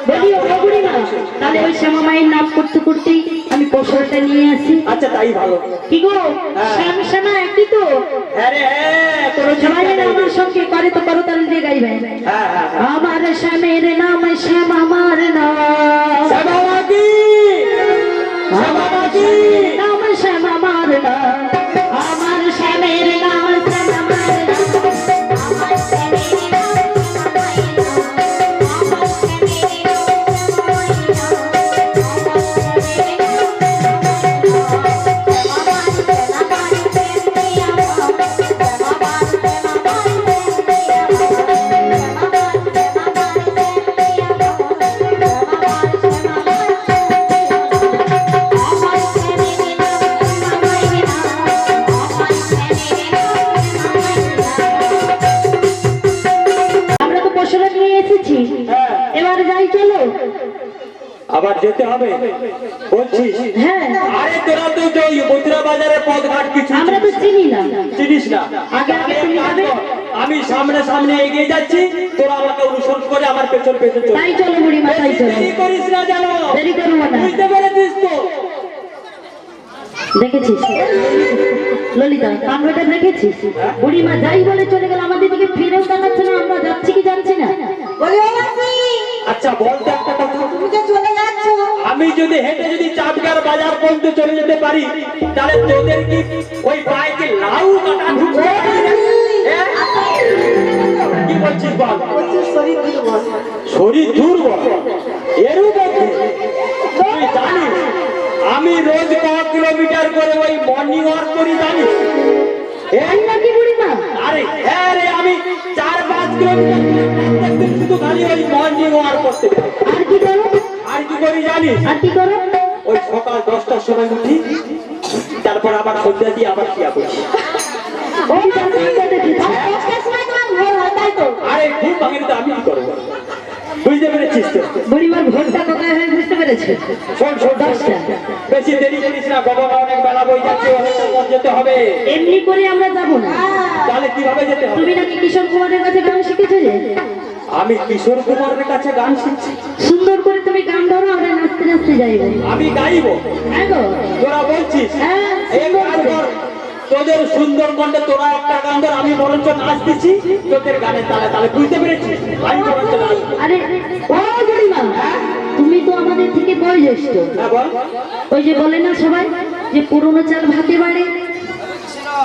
Speaker 3: বলি, ও বুড়িমা, তাহলে ওই শ্যামা মায়ের নাম করতে করতেই আমি পশুটা নিয়ে আসি।
Speaker 4: আচ্ছা তাই ভালো।
Speaker 3: কি গো, শ্যাম শ্যামা একই তো?
Speaker 4: আরে হ্যাঁ, কোনো
Speaker 3: সবাই মিলে
Speaker 4: চিন্তা নেই।
Speaker 3: আমার সঙ্গে করে তো করো, তাহলে দিয়ে গাইবে।
Speaker 4: হ্যাঁ হ্যাঁ হ্যাঁ।
Speaker 3: আমার শ্যামের নাম শ্যাম, আমার নাম
Speaker 4: শ্যামা মা কি? শ্যামা মা কি?
Speaker 3: নাম শ্যাম, আমার নাম। আমার শ্যামের নাম শ্যাম, আমার নাম। আমার শ্যামের নাম
Speaker 4: আবার যেতে হবে বলছিস?
Speaker 3: হ্যাঁ
Speaker 4: আরে তোরা তো ওই মথুরা বাজারের পথঘাট কিছু
Speaker 3: আমরা তো চিনি না
Speaker 4: চিনিস না।
Speaker 3: আগে আগে তুমি যাবে
Speaker 4: আমি সামনে সামনে এগিয়ে যাচ্ছি, তোরা আমাকে অনুসরণ করে আমার পেছন পেছন চল।
Speaker 3: তাই চলো বুড়িমা তাই চলো
Speaker 4: দেরি করিস না জানো,
Speaker 3: দেরি করবো না
Speaker 4: বুঝতে পেরেছিস তো?
Speaker 3: দেখেছিস ললিতা কাণ্ডটা দেখেছিস বুড়িমা যাই বলে চলে গেল আমাদের দিকে ফিরেও তাকাচ্ছে না আমরা যাচ্ছি কি যাচ্ছি না
Speaker 4: আচ্ছা বলতে একটা কথা,
Speaker 3: তুমি যে চলে যাচ্ছ
Speaker 4: আমি যদি হেঁটে যদি চাপগার বাজার পর্যন্ত চলে যেতে পারি তাহলে তোদের কি ওই পায়ে লাউ কাটা ঢুকবে? হ্যাঁ? কি বলছিস বল? শরীর দুর্বল এরও মধ্যে তুই জানিস আমি রোজ কত কিলোমিটার করে ওই মর্নিং ওয়াক করি জানিস?
Speaker 3: এই নাকি বুড়িমা
Speaker 4: আরে হ্যাঁ রে, আমি 4-5 কিলোমিটার প্রত্যেকদিন শুধু খালি ওই মর্নিং ওয়াক করতে যাই।
Speaker 3: আর কি করো
Speaker 4: আর কি করি জানিস?
Speaker 3: আর কি করো
Speaker 4: ওই সকাল 10টার সময় উঠি, তারপর আবার সন্ধ্যা দিয়ে আবার শুয়ে পড়ি।
Speaker 3: ওই জায়গাটা দেখেছি দশটার সময় তোমার ভোর হয় তাই তো
Speaker 4: আরে ঘুম ভাঙেনি তো আমি কি করবো? বুঝতে পেরেছিস তো?
Speaker 3: বুড়িমার ভোরটা কোথায় হয় বুঝতে পেরেছে
Speaker 4: শোন শোন
Speaker 3: 10টা
Speaker 4: বেশি দেরি করিস না, বাবা অনেক বেলা বই যাচ্ছে, অনেকটা পথ যেতে হবে।
Speaker 3: এমনি করে আমরা যাব না
Speaker 4: তাহলে কিভাবে যেতে হবে?
Speaker 3: তুমি নাকি কিশোর কুমারের কাছে গান শিখেছো যে
Speaker 4: আমি কিশোর কুমারের কাছে গান শিখছি,
Speaker 3: সুন্দর করে তুমি গান ধরো আমরা নাচতে নাচতে যাইবো
Speaker 4: আমি গাইবো।
Speaker 3: হ্যাঁ গো
Speaker 4: তোরা বলছিস
Speaker 3: হ্যাঁ
Speaker 4: এই কাজ কর, তোদের সুন্দর কণ্ঠে তোরা একটা গান ধর, আমি বরঞ্চ নাচ দিচ্ছি তোদের গানের তালে তালে। বুঝতে পেরেছিস? আমি বরঞ্চ নাচবো।
Speaker 3: আরে ও বুড়িমা তুমি তো আমাদের থেকে বয়োজ্যেষ্ঠ
Speaker 4: হ্যাঁ বল।
Speaker 3: ওই যে বলে না সবাই যে পুরনো চাল ভাতে বাড়ে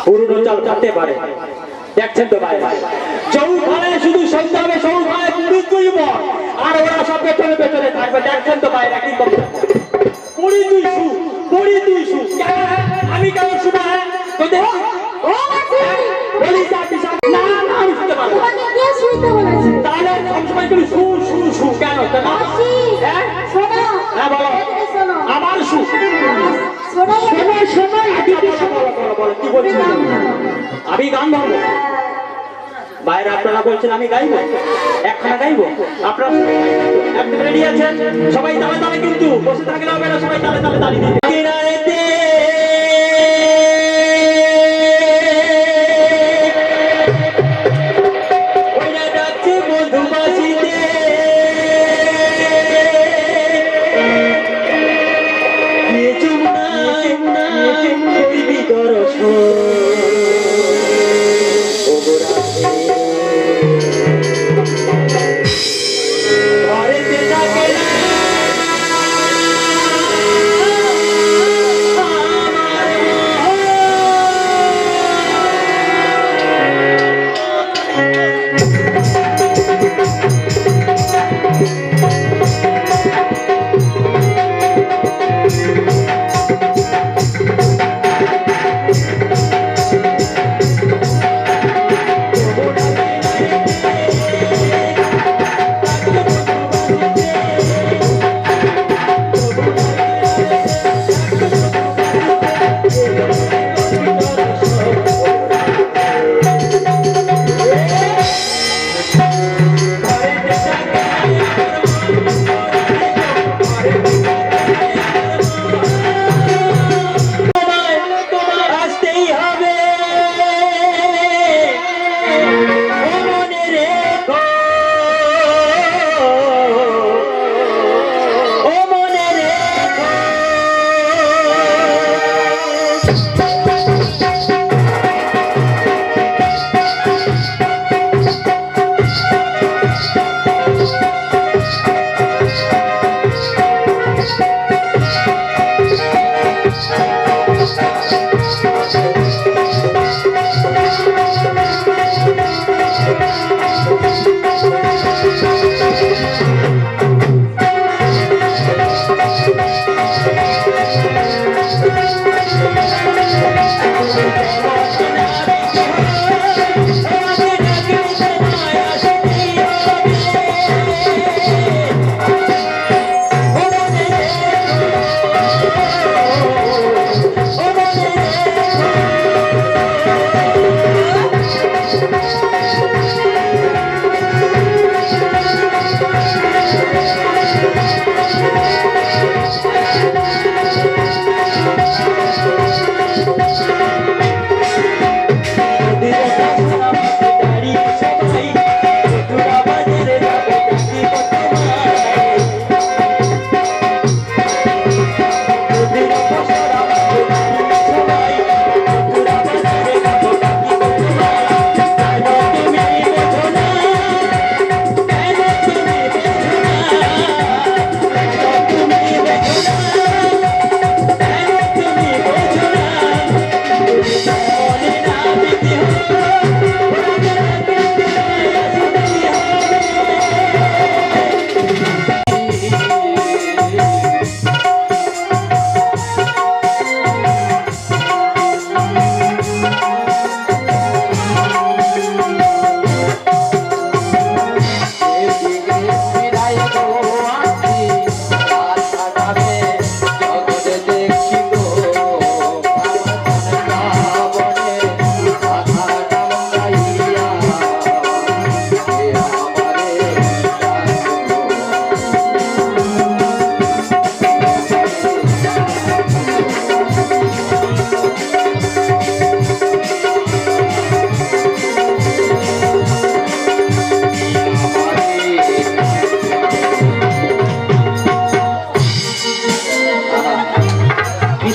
Speaker 4: পুরনো চাল কাটতে পারে, দেখছেন তো ভাই? চৌখানে শুধু সন্ধ্যা হবে, চৌখানে পুরুষ দুই মন, আর ওরা সব পেছনে পেছনে থাকবে, দেখছেন তো ভাই? কি করবে? পুরি দুই শু, পুরি দুই শু। কেন হ্যাঁ? আমি কেন শুনে হ্যাঁ তোদের
Speaker 3: ও মাসি
Speaker 4: বলিস না না আমি শুনতে পারবো না।
Speaker 3: তোমাকে কে শুনতে বলেছে
Speaker 4: তাহলে সবসময় তুমি শু শু শু কেন? কেন?
Speaker 3: মাসি
Speaker 4: হ্যাঁ
Speaker 3: শোনো
Speaker 4: হ্যাঁ বলো,
Speaker 3: এদিকে শোনো
Speaker 4: আমার শু।
Speaker 3: শোনো শোনো শোনো এদিকে
Speaker 4: বলো, বলো, বলো, বলো, কি বলছিস? আমি গান গাবো? বাইরে আপনারা বলছেন আমি গাইবো, একখানা গাইবো। আপনারা একদম রেডি আছেন? সবাই তালে তালে, কিন্তু বসে থাকলে হবে না, সবাই তালে তালে তালি দিন। কিনারেতে ওইরা যাচ্ছে মধুমাছিতে, গিয়ে যমুনায় করবি দর্শন। ঘরেতে থাকে না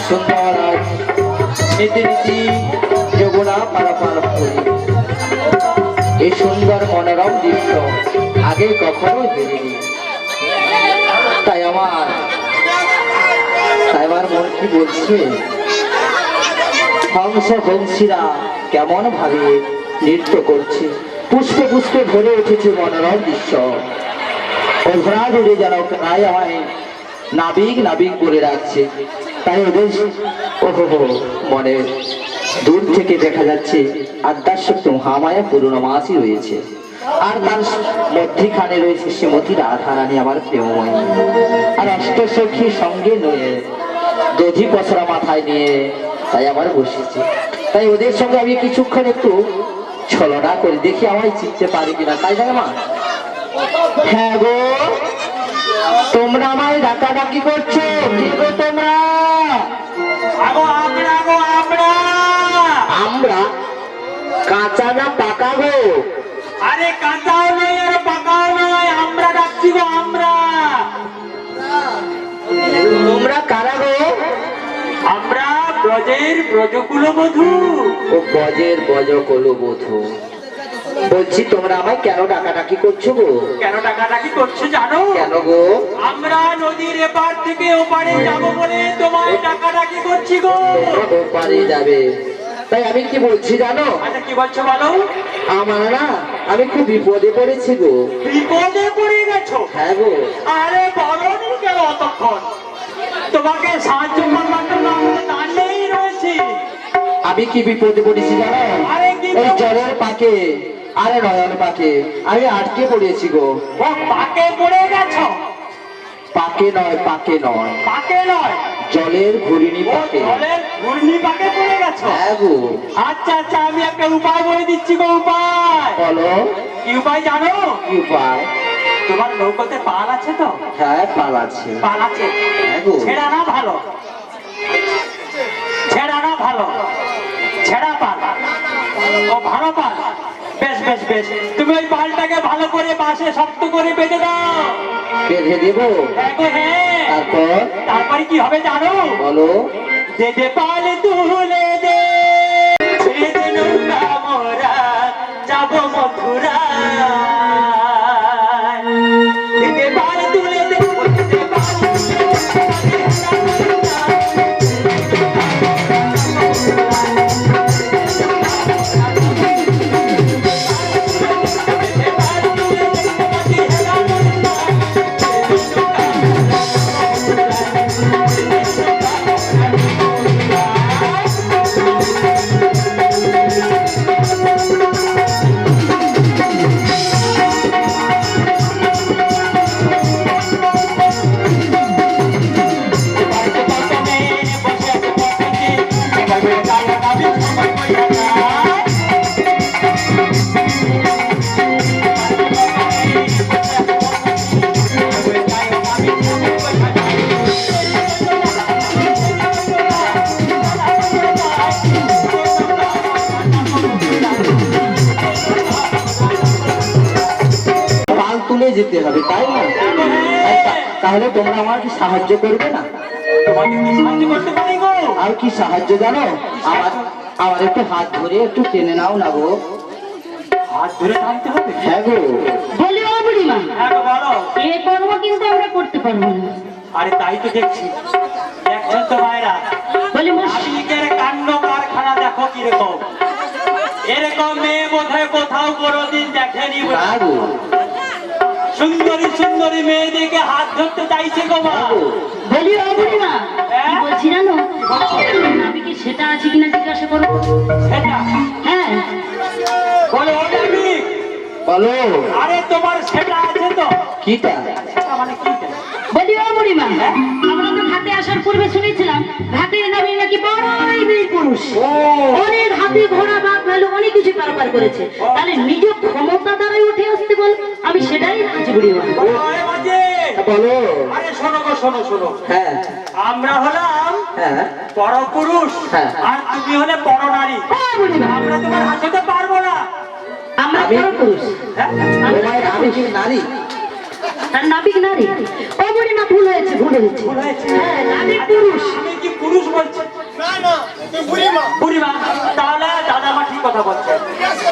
Speaker 1: সুন্দর আজ নীতি নীতি যমুনা পারাপার করি। এই সুন্দর মনোরম দৃশ্য আগে কখনো দেখিনি। তাই আমার মন কি বলছে, হংস বংশীরা কেমন ভাবে নৃত্য করছে, পুষ্পে পুষ্পে ভরে উঠেছে মনোরম দৃশ্য। ঘোড়া ধরে যেন প্রায় আমায় নাবিক নাবিক করে রাখছে। তাই ওদের মনে দূর থেকে দেখা যাচ্ছে আদ্যাশক্ত মহামায়া পূর্ণমাসী রয়েছে, আর তার মধ্যিখানে রয়েছে শ্রীমতী রাধারানী আমার প্রেমময়ী, আর অষ্টসখীর সঙ্গে নয়ে দধি পসরা মাথায় নিয়ে তাই আমার বসেছে। তাই ওদের সঙ্গে আমি কিছুক্ষণ একটু ছলনা করে দেখি আমায় চিনতে পারি কিনা, তাই না মা? হ্যাঁ গো, তোমরা আমায় ডাকাডাকি করছো, কি গো তোমরা? আমরা কাঁচা না পাকা গো?
Speaker 4: আরে কাঁচাও নয় আর পাকাও নয়, আমরা ডাকছি গো আমরা।
Speaker 1: তোমরা কারা গো?
Speaker 4: আমরা ব্রজের ব্রজকুলবধূ।
Speaker 1: ও ব্রজের ব্রজকুলবধূ। বলছি তোমরা আমায় কেন ডাকাডাকি করছো গো?
Speaker 4: কেন ডাকাডাকি করছো জানো?
Speaker 1: কেন গো?
Speaker 4: আমরা নদীর এপার থেকে ওপারে যাব বলে তোমায় ডাকাডাকি করছি গো।
Speaker 1: ওপারে যাবে, তাই আমি কি বলছি জানো?
Speaker 4: আচ্ছা কি বলছো বলো?
Speaker 1: আমার না, আমি খুব বিপদে পড়েছি গো।
Speaker 4: বিপদে পড়ে গেছো?
Speaker 1: হ্যাঁ গো।
Speaker 4: আরে বলনি কেন অতক্ষণ? তোমাকে সাহায্য করবার জন্য আমরা দাঁড়িয়েই রয়েছি।
Speaker 1: আমি কি বিপদে পড়েছি জানো?
Speaker 4: আরে কি
Speaker 1: ওই জলের পাকে, আরে নয়ন পাকে আমি আটকে পড়েছি গো।
Speaker 4: ও পাকে পড়ে গেছো?
Speaker 1: পাকে নয়, পাকে নয়,
Speaker 4: পাকে নয়,
Speaker 1: জলের ঘূর্ণি
Speaker 4: ও
Speaker 1: পাকে।
Speaker 4: জলের ঘূর্ণি পাকে পড়ে গেছো?
Speaker 1: হ্যাঁ গো।
Speaker 4: আচ্ছা আচ্ছা, আমি একটা উপায় বলে দিচ্ছি গো। উপায়?
Speaker 1: বলো।
Speaker 4: কি উপায় জানো?
Speaker 1: কি উপায়?
Speaker 4: তোমার নৌকোতে পাল আছে তো?
Speaker 1: হ্যাঁ, পাল আছে।
Speaker 4: পাল আছে?
Speaker 1: হ্যাঁ গো।
Speaker 4: ছেড়া না ভালো? ছেড়া না ভালো? ছেড়া পাল? ও ভালো পাল। বেশ বেশ বেশ, তুমি ওই পালটাকে ভালো করে বাঁশে শক্ত করে বেঁধে দাও।
Speaker 1: বেঁধে দেবো?
Speaker 4: হ্যাঁ গো হ্যাঁ।
Speaker 1: তারপর?
Speaker 4: তারপরে কি হবে জানো?
Speaker 1: বলো।
Speaker 4: দে দে পাল তুলে দে, ছেড়ে দে নৌকা মোরা যাব মথুরা। দে দে পাল তুলে দে, দে দে পাল
Speaker 1: পাল তুলে যেতে হবে, তাই না? তাহলে তোমরা আমাকে সাহায্য করবে না?
Speaker 4: তোমাকে কি সাহায্য করতে পারি গো?
Speaker 1: আর কি সাহায্য জানো? আমার আমার একটু হাত ধরে একটু টেনে নাও না গো।
Speaker 4: হাত ধরে টানতে হবে?
Speaker 1: হ্যাঁ গো।
Speaker 3: বলি ও বুড়িমা,
Speaker 4: হ্যাঁ গো বলো।
Speaker 3: এ কর্ম কিন্তু আমরা করতে পারবো না।
Speaker 4: আরে তাই তো দেখছি। দেখছেন তো ভাইরা,
Speaker 3: বলি
Speaker 4: আজকের কাণ্ড কারখানা দেখো কিরকম। এরকম মেয়ে বোধহয় কোথাও কোনোদিন দেখেনি।
Speaker 1: না গো।
Speaker 4: সুন্দরী সুন্দরী মেয়েদেরকে হাত ধরতে চাইছে গো মা।
Speaker 3: বলি ও বুড়িমা, কি বলছি জানো? নাবিকে সেটা আছে কিনা জিজ্ঞাসা করো।
Speaker 4: সেটা
Speaker 3: হ্যাঁ,
Speaker 4: বলো ও নাবিক।
Speaker 1: বলো।
Speaker 4: আরে তোমার সেটা আছে তো?
Speaker 1: কিটা?
Speaker 4: সেটা মানে কিটা?
Speaker 3: বলি ও বুড়িমা, আমরা তো ঘাটে আসার পূর্বে শুনেছিলাম ঘাটের নাবিক নাকি বড়ই বীর পুরুষ, অনেক হাতি ঘোড়া বাঘ ভালো অনেক কিছু পারাপার করেছে। তাহলে নিজ ক্ষমতা দ্বারাই উঠে আসতে বল, আমি সেটাই আছি বুড়িমা।
Speaker 4: বলো, আরে বাজে।
Speaker 1: বলো।
Speaker 4: আরে শোনো গো, শোনো শোনো।
Speaker 1: হ্যাঁ
Speaker 4: আমরা হলাম
Speaker 1: হ্যাঁ
Speaker 4: পরপুরুষ,
Speaker 1: হ্যাঁ।
Speaker 4: আর তুমি হলে পরনারী।
Speaker 3: হ্যাঁ বুড়িমা,
Speaker 4: আমরা তোমার হাসতে পারবো না।
Speaker 3: আমরা
Speaker 1: আমি
Speaker 3: পুরুষ
Speaker 4: হ্যাঁ?
Speaker 1: তোমায় আমি কি নারী?
Speaker 3: আর নাবিক নারী। ও বুড়িমা, ভুল হয়েছে ভুল হয়েছে।
Speaker 4: ভুল হয়েছে?
Speaker 3: হ্যাঁ, নাবিক পুরুষ।
Speaker 4: আমি কি পুরুষ বলছে বুড়িমা, তাহলে দাদা মা ঠিক কথা বলছে।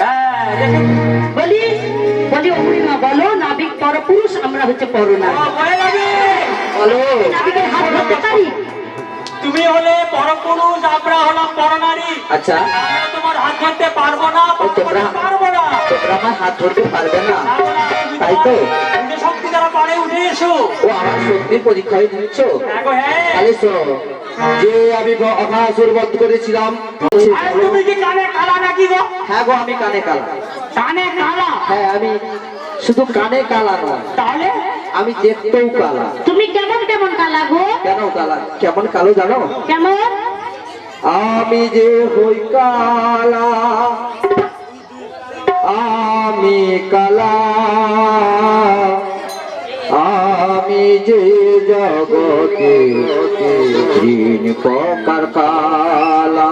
Speaker 4: হ্যাঁ দেখুন,
Speaker 3: বলি বলি ও বুড়িমা বলো, নাবিক পরপুরুষ, আমরা হচ্ছে পরনারী।
Speaker 4: বলে যাবে
Speaker 1: বলো।
Speaker 3: নাবিকের হাত ধরতে পারি?
Speaker 4: তুমি হলে পরপুরুষ, আমরা হলাম পরনারী।
Speaker 1: আচ্ছা,
Speaker 4: আমরা তোমার হাত ধরতে পারবো না, পারবো না।
Speaker 1: তোমরা আমার হাত ধরতে পারবে না,
Speaker 4: পারবো না, তুমি
Speaker 1: তাই তো?
Speaker 4: তোমার শক্তি দ্বারা পারে উঠে এসো।
Speaker 1: ও আমার শক্তির পরীক্ষায় দিচ্ছ?
Speaker 4: হ্যাঁ গো, হ্যাঁ।
Speaker 1: তাহলে শোনো, যে আমি অঘাসুর বধ করেছিলাম।
Speaker 4: আর তুমি কি কানে কালা নাকি গো?
Speaker 1: হ্যাঁ গো, আমি কানে কালা।
Speaker 4: কানে কালা?
Speaker 1: হ্যাঁ, আমি শুধু কানে কালা নয়,
Speaker 4: তাহলে
Speaker 1: আমি দেখতেও কালা।
Speaker 3: তুমি কেমন কেমন কালা গো?
Speaker 1: কেন কালা? কেমন কালো জানো?
Speaker 3: কেমন?
Speaker 1: আমি যে হই কালা, আমি কালা, আমি যে জগতে তিন প্রকার কালা,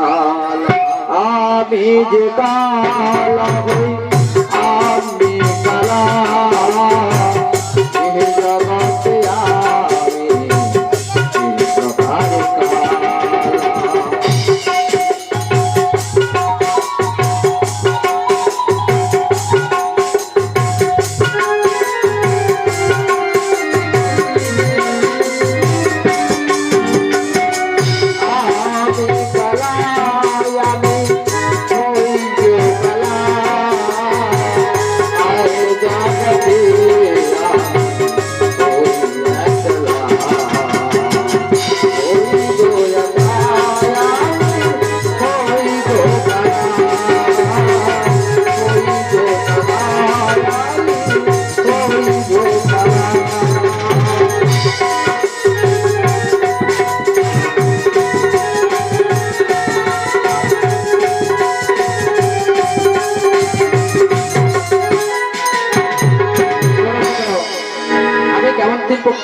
Speaker 1: আমি যে কালা হই, আমি কালা, এ জগতে আমি তিন প্রকার কালা।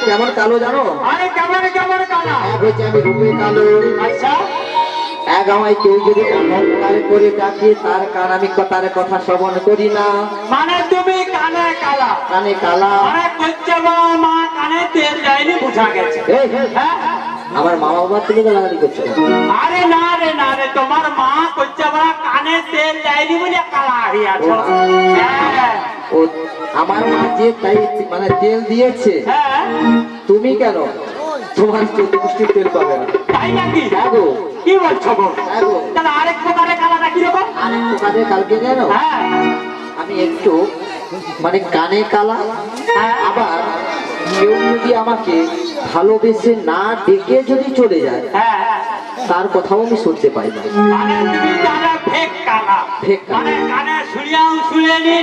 Speaker 1: কেমন কালো জানো?
Speaker 4: আরে কেমন কেমন কালা?
Speaker 1: এক হচ্ছে আমি রূপে কালো।
Speaker 4: আচ্ছা,
Speaker 1: এক আমায় কেউ যদি অহংকার করে ডাকে, তার কান আমি তার কথা শ্রবণ করি না।
Speaker 4: মানে তুমি কানে কালা?
Speaker 1: কানে কালা।
Speaker 4: মানে কইছে মা কানে তেল যায়নি, বুঝা গেছে।
Speaker 1: এই,
Speaker 4: হ্যাঁ,
Speaker 1: আমার মা বাবা তুমি গালাগালি করছো কেন?
Speaker 4: আরে না রে না রে, তোমার মা কইছে কানে তেল যায়নি বলে কালা হয়ে আছো। হ্যাঁ
Speaker 1: ও আমার মা যে তাই মানে তেল দিয়েছে,
Speaker 4: হ্যাঁ,
Speaker 1: তুমি কেন তোমার চতুর্দৃষ্টির তেল পাবে না?
Speaker 4: তাই নাকি?
Speaker 1: হ্যাঁ গো,
Speaker 4: কি বলছো গো?
Speaker 1: হ্যাঁ গো।
Speaker 4: তাহলে আরেক প্রকারে কালাটা কিরকম?
Speaker 1: আরেকটু কানে কালকে জানো,
Speaker 4: হ্যাঁ
Speaker 1: আমি একটু মানে কানে কালা।
Speaker 4: হ্যাঁ,
Speaker 1: আবার কেউ যদি আমাকে ভালোবেসে না ডেকে যদি চলে যায়,
Speaker 4: হ্যাঁ,
Speaker 1: তার কথাও আমি শুনতে পাই না।
Speaker 4: মানে তুমি জানো ফেক কালা?
Speaker 1: ফেক কালা।
Speaker 4: মানে কানে শুনিয়াও শুনেনি,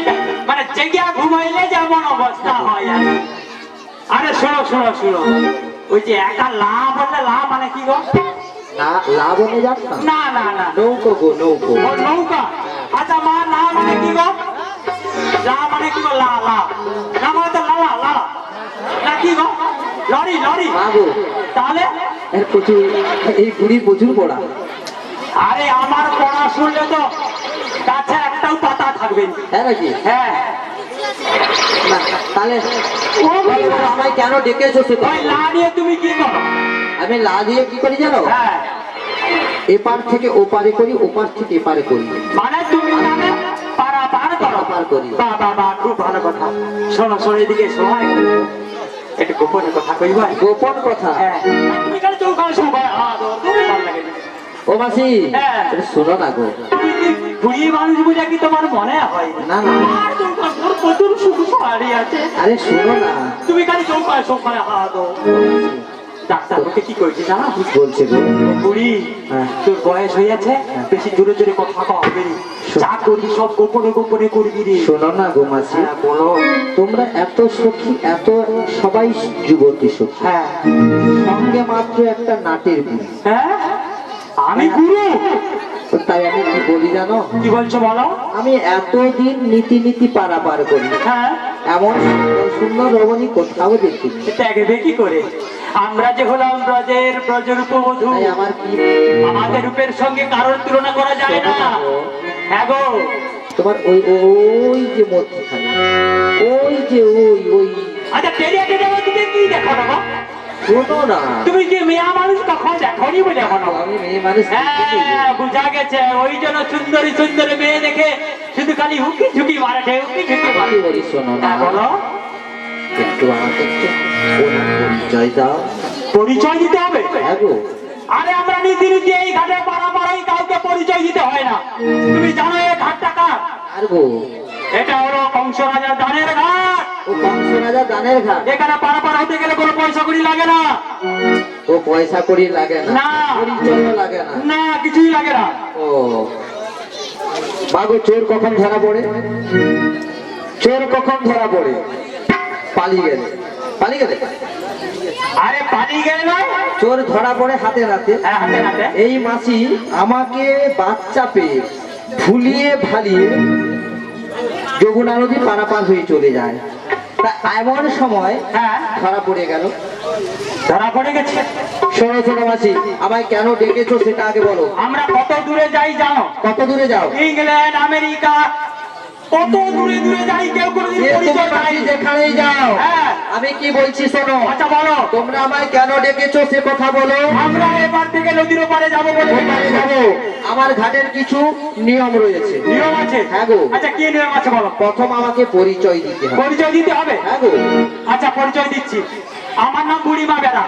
Speaker 4: মানে জেগিয়া ঘুমাইলে যেমন অবস্থা হয় আর কি। আরে শোনো শোনো শোনো, ওই যে একটা লা বললে, লা মানে কি গো?
Speaker 1: না, লাভ হয়ে যাক না।
Speaker 4: না না না,
Speaker 1: নৌকো গো, নৌকো।
Speaker 4: ও নৌকা। আচ্ছা মা, লা মানে কি গো? লা মানে কি গো? লা লা না মানে তো লালা লালা না কি গো? Lorry lorry.
Speaker 1: মা গো,
Speaker 4: তাহলে
Speaker 1: এর প্রচুর, এই বুড়ি প্রচুর পড়া।
Speaker 4: আরে আমার পড়া শুনলে তো গাছে একটাও পাতা থাকবে না।
Speaker 1: হ্যাঁ নাকি?
Speaker 4: হ্যাঁ,
Speaker 1: না, তাহলে
Speaker 3: ও বুড়িমা,
Speaker 1: আমায় কেন ডেকেছো সেটা?
Speaker 4: ওই লা নিয়ে তুমি কি করো?
Speaker 1: আমি লা দিয়ে কি করি জানো?
Speaker 4: হ্যাঁ,
Speaker 1: এপার থেকে ওপারে করি, ওপার থেকে এপারে করি।
Speaker 4: মানে তুমি জানে পারা পার করো।
Speaker 1: পার করি।
Speaker 4: বাহ বাহ বাহ, খুব ভালো কথা। শোনো শোনো, এদিকে শোনো, একটু গোপনে কথা কইবা।
Speaker 1: গোপন কথা।
Speaker 4: হ্যাঁ, তুমি কেন চৌকানে সময় তুমি ভালো লাগে।
Speaker 1: ও মাসি,
Speaker 4: হ্যাঁ।
Speaker 1: এটা শোনো না গো।
Speaker 4: তুমি কি বুড়ি মানুষ বুঝা কি তোমার মনে হয়
Speaker 1: না না,
Speaker 4: আর চৌকান তোর প্রচুর শুধু শাড়ি আছে।
Speaker 1: আরে শোনো না।
Speaker 4: তুমি খালি চৌকানে সময় ডাক্তার ওকে কি করেছে জানা?
Speaker 1: কি বলছে গো?
Speaker 4: বুড়ি,
Speaker 1: হ্যাঁ।
Speaker 4: তোর বয়স হয়েছে, বেশি জোরে জোরে কথা কবে রে, যা করবি সব গোপনে গোপনে করবি রে।
Speaker 1: শোনো না গো মাসি,
Speaker 4: হ্যাঁ বলো।
Speaker 1: তোমরা এত সখী, এত সবাই যুবতী সখী,
Speaker 4: হ্যাঁ
Speaker 1: সঙ্গে মাত্র একটা নাটের বুড়ি।
Speaker 4: হ্যাঁ, আমি গুরু।
Speaker 1: তো তাই আমি কি বলি জানো?
Speaker 4: কি বলছো বলো?
Speaker 1: আমি এতদিন নীতি নীতি পারাপার করি,
Speaker 4: হ্যাঁ,
Speaker 1: এমন সুন্দর সুন্দর রমণী কোথাও দেখিনি।
Speaker 4: দেখবে কি করে? আমরা যে হলাম ব্রজের ব্রজরূপবধূ,
Speaker 1: তাই আমার কি
Speaker 4: আমাদের রূপের সঙ্গে কারোর তুলনা করা যায় না। হ্যাঁ গো,
Speaker 1: তোমার ওই ওই যে মধ্যখানে, ওই যে ওই ওই
Speaker 4: আচ্ছা টেরিয়া টেরিয়া দিকে কি দেখো না গো?
Speaker 1: শোনো না,
Speaker 4: তুমি কি মেয়া মানুষ কখন দেখনি বলে এখনো?
Speaker 1: আমি মেয়ে মানুষ।
Speaker 4: হ্যাঁ, বুঝা গেছে। ওই জন্য সুন্দরী সুন্দরী মেয়ে দেখে শুধু খালি হুকি ঝুঁকি মারাঠে, হুকি ঝুঁকি মারে।
Speaker 1: আমি বলি শোনো না,
Speaker 4: হ্যাঁ, বলো।
Speaker 1: একটু আমাকে একটু ওনার পরিচয় দাও।
Speaker 4: পরিচয় দিতে হবে?
Speaker 1: হ্যাঁ গো,
Speaker 4: আরে আমরা নীতি নীতি এই ঘাটে পাড়াই কাউকে পরিচয় দিতে হয় না। তুমি জানো এই ঘাটটা কার?
Speaker 1: আর গো,
Speaker 4: এটা হলো কংস রাজার দানের ঘাট।
Speaker 1: ও কংস রাজা দানের ঘাট।
Speaker 4: এখানে পারাপার হতে গেলে কোনো পয়সা করি লাগে না।
Speaker 1: ও পয়সা করি লাগে না,
Speaker 4: না।
Speaker 1: পরিচয়ও লাগে না।
Speaker 4: না, কিছুই লাগে না।
Speaker 1: ও বাগো, চোর কখন ধরা পড়ে? চোর কখন ধরা পড়ে? পালিয়ে গেলে। পালিয়ে গেলে
Speaker 4: আরে পালিয়ে গেলে নয়,
Speaker 1: চোর ধরা পড়ে হাতে নাতে।
Speaker 4: হ্যাঁ, হাতে হাতে।
Speaker 1: এই মাসি আমাকে বাচ্চা পেয়ে ভুলিয়ে ভালিয়ে যমুনা নদী পারাপার হয়ে চলে যায়। তা এমন সময়
Speaker 4: হ্যাঁ,
Speaker 1: ধরা পড়ে গেল।
Speaker 4: ধরা পড়ে গেছে।
Speaker 1: শোনো শোনো মাসি, আমায় কেন ডেকেছো সেটা আগে বলো।
Speaker 4: আমরা কত দূরে যাই জানো?
Speaker 1: কত দূরে যাও?
Speaker 4: ইংল্যান্ড, আমেরিকা, কত দূরে দূরে যাই, কেউ কোনোদিন
Speaker 1: এ তুমি
Speaker 4: পরিচয়
Speaker 1: মাসি
Speaker 4: পাইনি।
Speaker 1: যেখানেই যাও,
Speaker 4: হ্যাঁ।
Speaker 1: আমি কি বলছি শোনো।
Speaker 4: আচ্ছা বলো।
Speaker 1: তোমরা আমায় কেন ডেকেছো সে কথা বলো।
Speaker 4: আমরা এবার থেকে নদীর ওপারে যাবো বলে
Speaker 1: ওপারে যাবো, আমার ঘাটের কিছু নিয়ম রয়েছে।
Speaker 4: নিয়ম আছে?
Speaker 1: হ্যাঁ গো।
Speaker 4: আচ্ছা কি নিয়ম আছে বলো?
Speaker 1: প্রথম আমাকে পরিচয় দিতে হবে।
Speaker 4: পরিচয় দিতে হবে?
Speaker 1: হ্যাঁ গো।
Speaker 4: আচ্ছা পরিচয় দিচ্ছি। আমার নাম বুড়িমা বেড়া।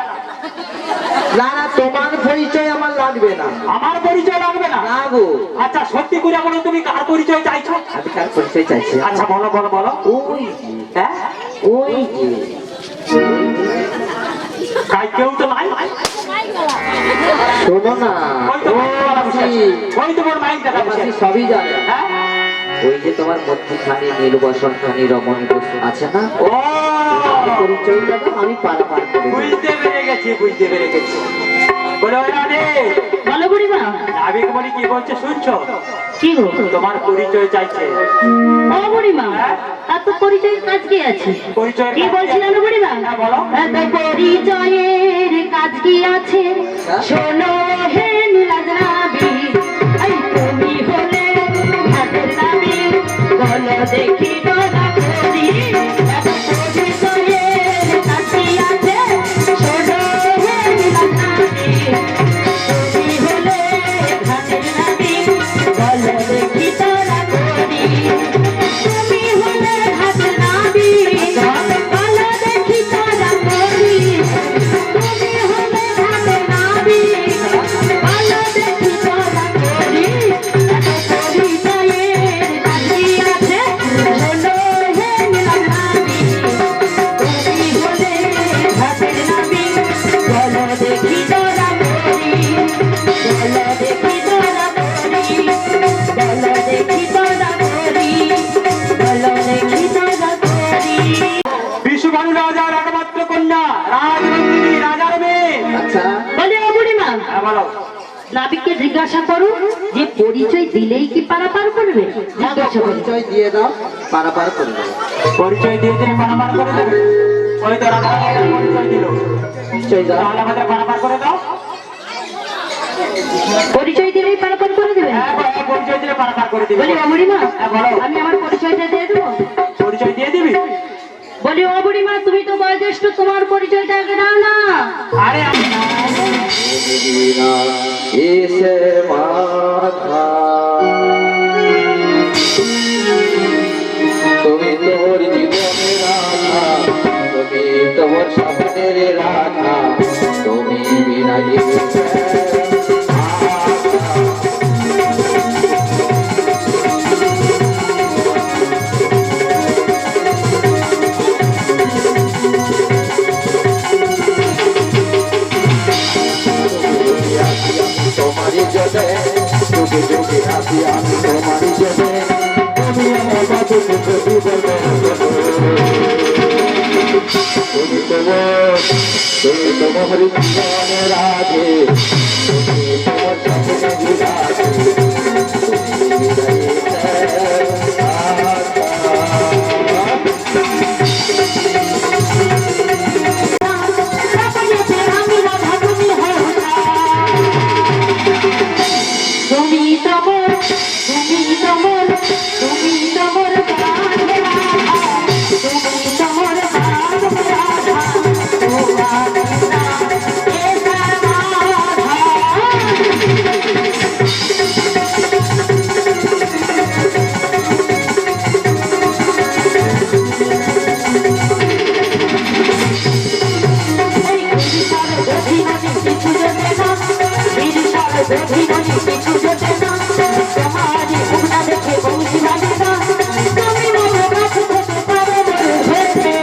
Speaker 1: না না, তোমার পরিচয় আমার লাগবে না।
Speaker 4: আমার পরিচয় লাগবে না?
Speaker 1: না গো।
Speaker 4: আচ্ছা সত্যি করে বলো, তুমি কার পরিচয় চাইছো?
Speaker 1: আমি কার পরিচয় চাইছি?
Speaker 4: আচ্ছা বলো বলো বলো।
Speaker 1: ওই যে,
Speaker 4: হ্যাঁ,
Speaker 1: ওই যে,
Speaker 4: তাই কেউ তো নাই।
Speaker 1: শোনো না,
Speaker 4: ওই তো
Speaker 1: ও
Speaker 4: মাইকওয়ালা বসে
Speaker 1: মাসি,
Speaker 4: আছে। ওই তো মাইক দেখা বসে
Speaker 1: মাসি
Speaker 4: আছে।
Speaker 1: সবই জানে।
Speaker 4: হ্যাঁ?
Speaker 1: ওই যে তোমার মধ্যখানি নির্বাসন খানি রমণী বসু আছে না,
Speaker 4: ও
Speaker 1: পরিচয়টা তো আমি পারাপার করে দেব।
Speaker 4: বুঝতে পেরে গেছি, বুঝতে পেরে গেছি। বলে ওই রানী,
Speaker 3: বলো বুড়িমা।
Speaker 4: নাবিক বলি কি বলছে শুনছো?
Speaker 3: কি গো?
Speaker 4: তোমার পরিচয় চাইছে।
Speaker 3: ও বুড়িমা, এত পরিচয় কাজ কি আছে?
Speaker 4: পরিচয়
Speaker 3: কি বলছিলেন বুড়িমা?
Speaker 4: হ্যাঁ, বলো।
Speaker 3: এত পরিচয়ের কাজ কি আছে? শোনো হে নীলাদ্রাবি, এই তুমি হলে ঘাটের নাবি, বলো দেখি তোরা করি, এত পরিচয়ের কাজ কি আছে? শোনো হে নীলাদ্রাবি, তুমি হলে ঘাটের নাবি, বলো দেখি তোরা করি, তুমি হলে ঘাটের নাবি, বলো দেখি তোরা করি, তুমি হলে ঘাটের নাবি, বলো দেখি তোরা করি, এত পরিচয়ের কাজ কি আছে? শোনো হে নীলাদ্রাবি, তুমি হলে ঘাটের নাবি, বলো দেখি তোরা করি, বলো দেখি তোরা করি, বলো দেখি তোরা করি, বলো দেখি তোরা করি।
Speaker 4: বিশ্ববাণী রাজার একমাত্র কন্যা, রাজনন্দিনী, রাজার মেয়ে।
Speaker 1: আচ্ছা,
Speaker 3: বলে ও বুড়িমা,
Speaker 4: হ্যাঁ বলো।
Speaker 3: নাবিককে জিজ্ঞাসা করো যে পরিচয় দিলেই কি পারাপার করবে? জিজ্ঞাসা করো।
Speaker 1: পরিচয় দিয়ে দাও, পারাপার করে দেবো।
Speaker 4: পরিচয় দিয়ে দিলে পারাপার করে দেবে। ওই তো রাজা আমাদের পরিচয় দিল।
Speaker 1: নিশ্চয়ই দাও।
Speaker 4: তাহলে আমাদের পারাপার করে দাও।
Speaker 3: পরিচয় দিলেই পারাপার করে দেবে?
Speaker 4: হ্যাঁ, পরিচয় দিলে পারাপার করে দিবে।
Speaker 3: বলি ও বুড়িমা,
Speaker 4: হ্যাঁ, বলো।
Speaker 3: আমি আমার পরিচয়টা দিয়ে দেবো?
Speaker 4: পরিচয় দিয়ে দিবি?
Speaker 3: বলি ও বুড়িমা, তুমি তো বয়োজ্যেষ্ঠ, তোমার পরিচয়টা আগে দাও না।
Speaker 4: আরে আমি
Speaker 1: এসে মাথা তুমি তোর জীবনের রাধা, তুমি তোর স্বপ্নের রাধা, তুমি বিনা তোমারই জলে যুগে যুগে আসি আমি তোমারই জলে, তুমি আমার বাবু তুমি বলো, তুমি তোমার জীবনে রাধে, তুমি তোমার স্বপ্নে বিরাজে, তুমি
Speaker 3: তুমি তমর, তুমি তমর, তুমি তমর রাধা, তুমি তমর রাধা, তোমার নাম বুঝিনি কিছু জোটে না বিশাল বুঝিনি কিছু জোটে না তোমারই মুখটা দেখে বৌদি লাগে না তুমি মনে কাছে থেকে পারো ভেবে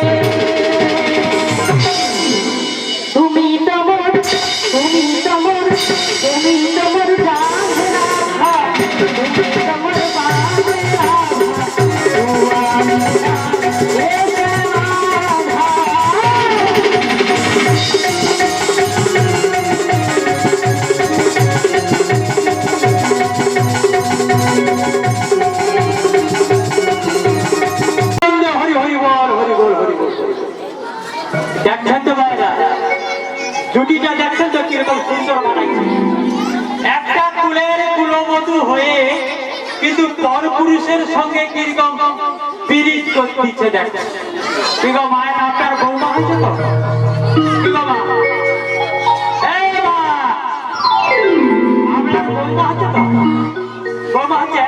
Speaker 3: তুমি তোমার তুমি তোমার তুমি তোমার জানা তুমি তোমার বাবা
Speaker 4: হরি হরি বল হরি বল হরি বল। দেখছেন তো ভাইরা, জুটিটা দেখছেন তো কিরকম সুন্দর বানাইছে। একটা কুলের কুলবধূ হয়ে কিন্তু পর পুরুষের সঙ্গে কিরকম পিরিত করতেছে দেখছেন। কি গো মায়ের আপনার বৌমা হয়েছে তো? কি গো মা? এই মা, আপনার বৌমা হচ্ছে তো? বৌমা হচ্ছে?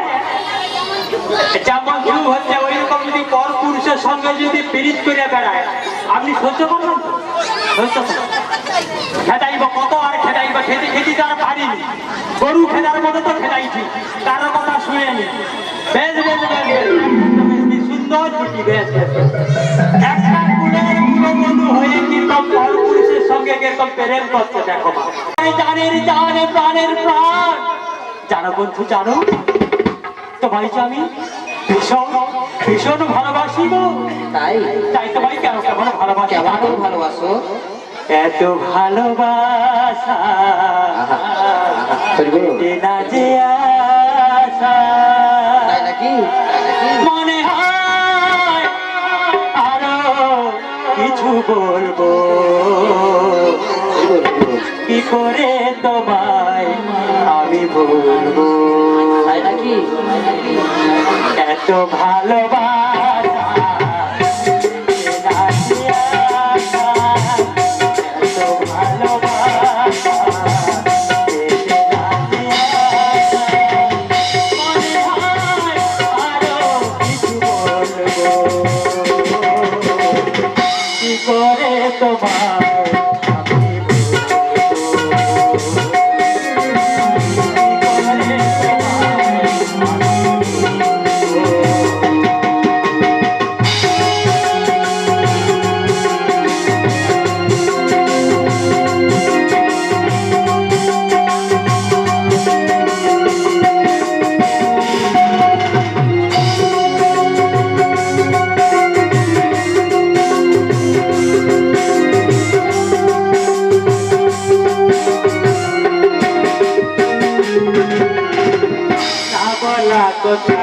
Speaker 4: যেমন যুগ হচ্ছে ওইরকম যদি পর পুরুষের সঙ্গে যদি পিরিত করে বেড়ায় আপনি সহ্য করবেন? সহ্য করবেন? খেদাইব কত আর খেদাইব, খেতে খেতে তার পারিনি, গরু খেদার মতো তো খেদাইছি, তার কথা শুনেনি। বেশ বেশ বেশ বেশ, কি সুন্দর জুটি, বেশ বেশ বেশ। একটা কুলের কুলবধূ হয়ে কিরকম পর পুরুষের সঙ্গে কিরকম প্রেম করছে দেখো মা। জানের জানে প্রাণের প্রাণ, জানো বন্ধু জানো তো ভাই যে আমি ভীষণ ভীষণ ভালোবাসি গো।
Speaker 1: তাই
Speaker 4: তাই তো ভাই কেন কেমন ভালোবাসি,
Speaker 1: কেমন ভালোবাসো?
Speaker 4: এত ভালোবাসা পেটে না যে আশা,
Speaker 1: তাই নাকি?
Speaker 4: মনে হয় আরো কিছু বলবো, কি করে তোমায় আমি বলবো।
Speaker 1: তাই নাকি?
Speaker 4: এত ভালোবাসা পেটে না যে আশা, এত ভালোবাসা পেটে না যে আশা, মনে হয় আরো কিছু বলবো, কি করে তোমায় আমি বলবো, না বলা কথা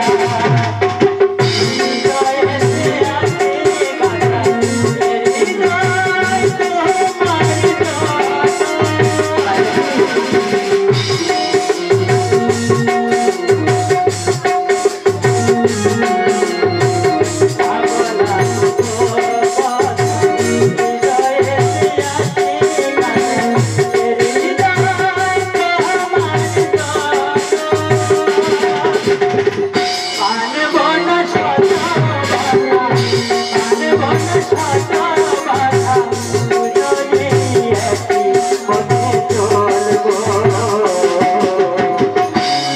Speaker 4: হৃদয়েতে আছে গাথা,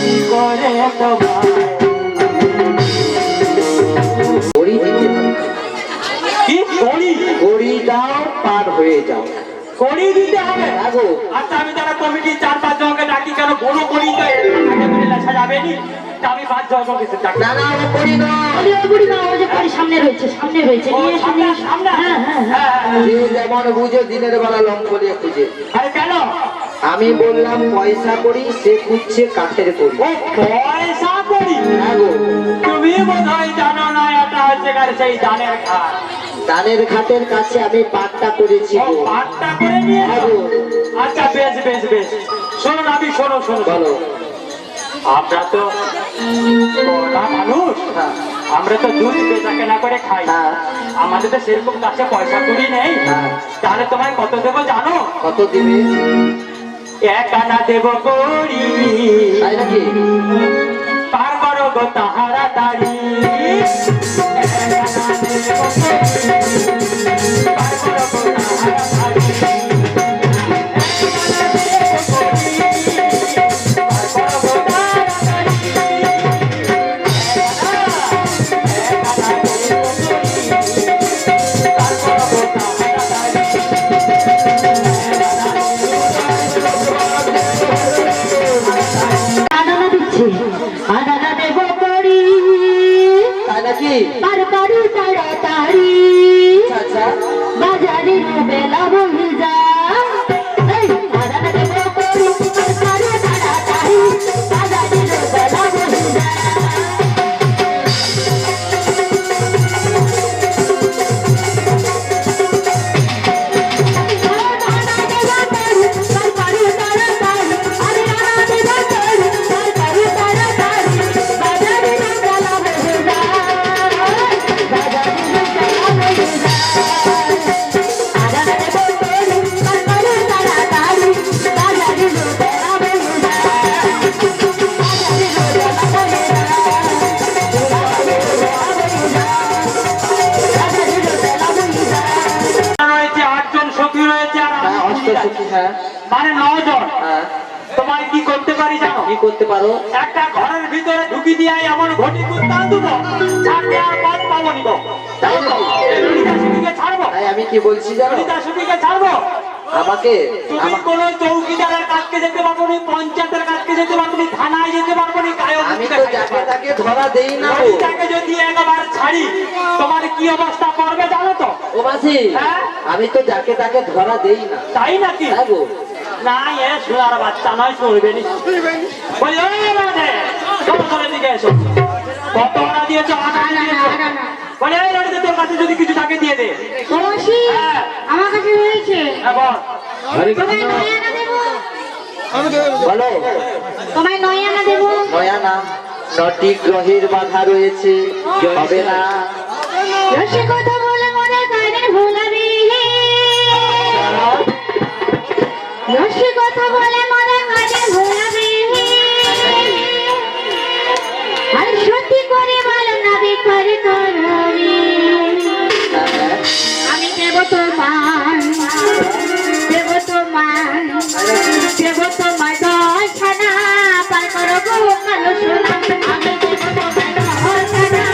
Speaker 4: হৃদয় তোমার
Speaker 1: গড়ি দিতে হবে।
Speaker 4: কি গড়ি?
Speaker 1: গড়ি দাও, পার হয়ে যাও।
Speaker 4: গড়ি দিতে হবে?
Speaker 1: আগো
Speaker 4: আচ্ছা আমি তারা কমিটি 4-5 জনকে ডাকি, কেন বড় গড়ি তো লেখা যাবে নি, তা আমি 5 জনকে ডাকি।
Speaker 1: না না, ও গড়ি নয়।
Speaker 3: ওই বুড়ি না, ওই যে বাড়ি সামনে রয়েছে, সামনে রয়েছে, নিয়ে এসে নিয়ে এসে।
Speaker 4: সামনে?
Speaker 3: হ্যাঁ হ্যাঁ
Speaker 4: হ্যাঁ, হ্যাঁ।
Speaker 1: যে যেমন বুঝে দিনের বেলা লঙ্কলিয়ে খুঁজে।
Speaker 4: আরে কেন?
Speaker 1: আমি বললাম পয়সা করি, সে খুঁজছে কাঠের করি।
Speaker 4: ও পয়সা করি?
Speaker 1: আগো
Speaker 4: তুমি বোধহয় জানো না, এটা হচ্ছে কার সেই দানের খাট।
Speaker 1: দানের ঘাটের কাছে আমি পাটটা করেছি
Speaker 4: ও
Speaker 1: গো।
Speaker 4: পাটটা করে নিয়ে
Speaker 1: আগো
Speaker 4: আচ্ছা বেশ বেশ বেশ, শোনো আমি শোনো শোনো
Speaker 1: বলো।
Speaker 4: আমরা তো বড়া মানুষ,
Speaker 1: হ্যাঁ
Speaker 4: আমরা তো দুধ বেচা কেনা করে খাই,
Speaker 1: হ্যাঁ
Speaker 4: আমাদের তো সেরকম কাছে পয়সা করি নেই।
Speaker 1: হ্যাঁ।
Speaker 4: তাহলে তোমায় কত দেবো জানো?
Speaker 1: কত দিবে?
Speaker 4: 1 আনা দেবো করি,
Speaker 1: তাই নাকি?
Speaker 4: পার করো গো তাহারা তাড়ি। 1 আনা দেবো করি, পার করো গো তাহারা তাড়ি। 1 মানে 9 জন।
Speaker 1: হ্যাঁ,
Speaker 4: তোমার কি করতে পারি জানো?
Speaker 1: কি করতে পারো?
Speaker 4: একটা ঘরের ভিতরে ঢুকি দিয়ে এমন ঘটি কুত্তান দেবো, ছাড় দেওয়ার পথ পাবো নিব। জানো তো, এই ললিতা সুখীকে ছাড়বো,
Speaker 1: তাই আমি কি বলছি জানো?
Speaker 4: ললিতা সুখীকে ছাড়বো।
Speaker 1: আমাকে
Speaker 4: তুমি কোনো চৌকিদারের কাছকে যেতে পারবো নি, পঞ্চায়েতের কাছকে যেতে পারবো নি, থানায় যেতে পারবো নি, গায়ে
Speaker 1: আমি তো যাকে তাকে ধরা দেই না গো।
Speaker 4: ললিতাকে যদি একবার ছাড়ি তোমার কি অবস্থা করবে জানো তো?
Speaker 1: ও মাসি,
Speaker 4: হ্যাঁ?
Speaker 1: আমি তো যাকে তাকে ধরা দেই না।
Speaker 4: তাই নাকি?
Speaker 1: হ্যাঁ গো।
Speaker 4: না এ সোনার বাচ্চা নয়, চলবে নি। বলি ওই রাধে, চলো দিকে এসো। কত আনা দিয়েছো? আনা দিয়েছো। বলে এই লড়িতে তোর কাছে যদি কিছু থাকে দিয়ে দে।
Speaker 3: বলছি
Speaker 4: হ্যাঁ।
Speaker 3: আমার কাছে রয়েছে।
Speaker 4: হ্যাঁ বল।
Speaker 3: তোমায় 9 আনা দেবো।
Speaker 1: বলো।
Speaker 3: তোমায় 9 আনা দেবো।
Speaker 1: নয়া নাম 9টি গ্রহের বাধা রয়েছে, হবে না।
Speaker 3: রসে কথা বলে মনে কানে ভোলাবি, রসে কথা বলে মনে কানে ভোলাবি, আর সত্যি করে বলো না বেকার করবি। আমি দেব তোমার, দেব তোমার, দেব তোমার 10 আনা, পার করবো কালো সোনা। আমি দেব তোমার 10 আনা,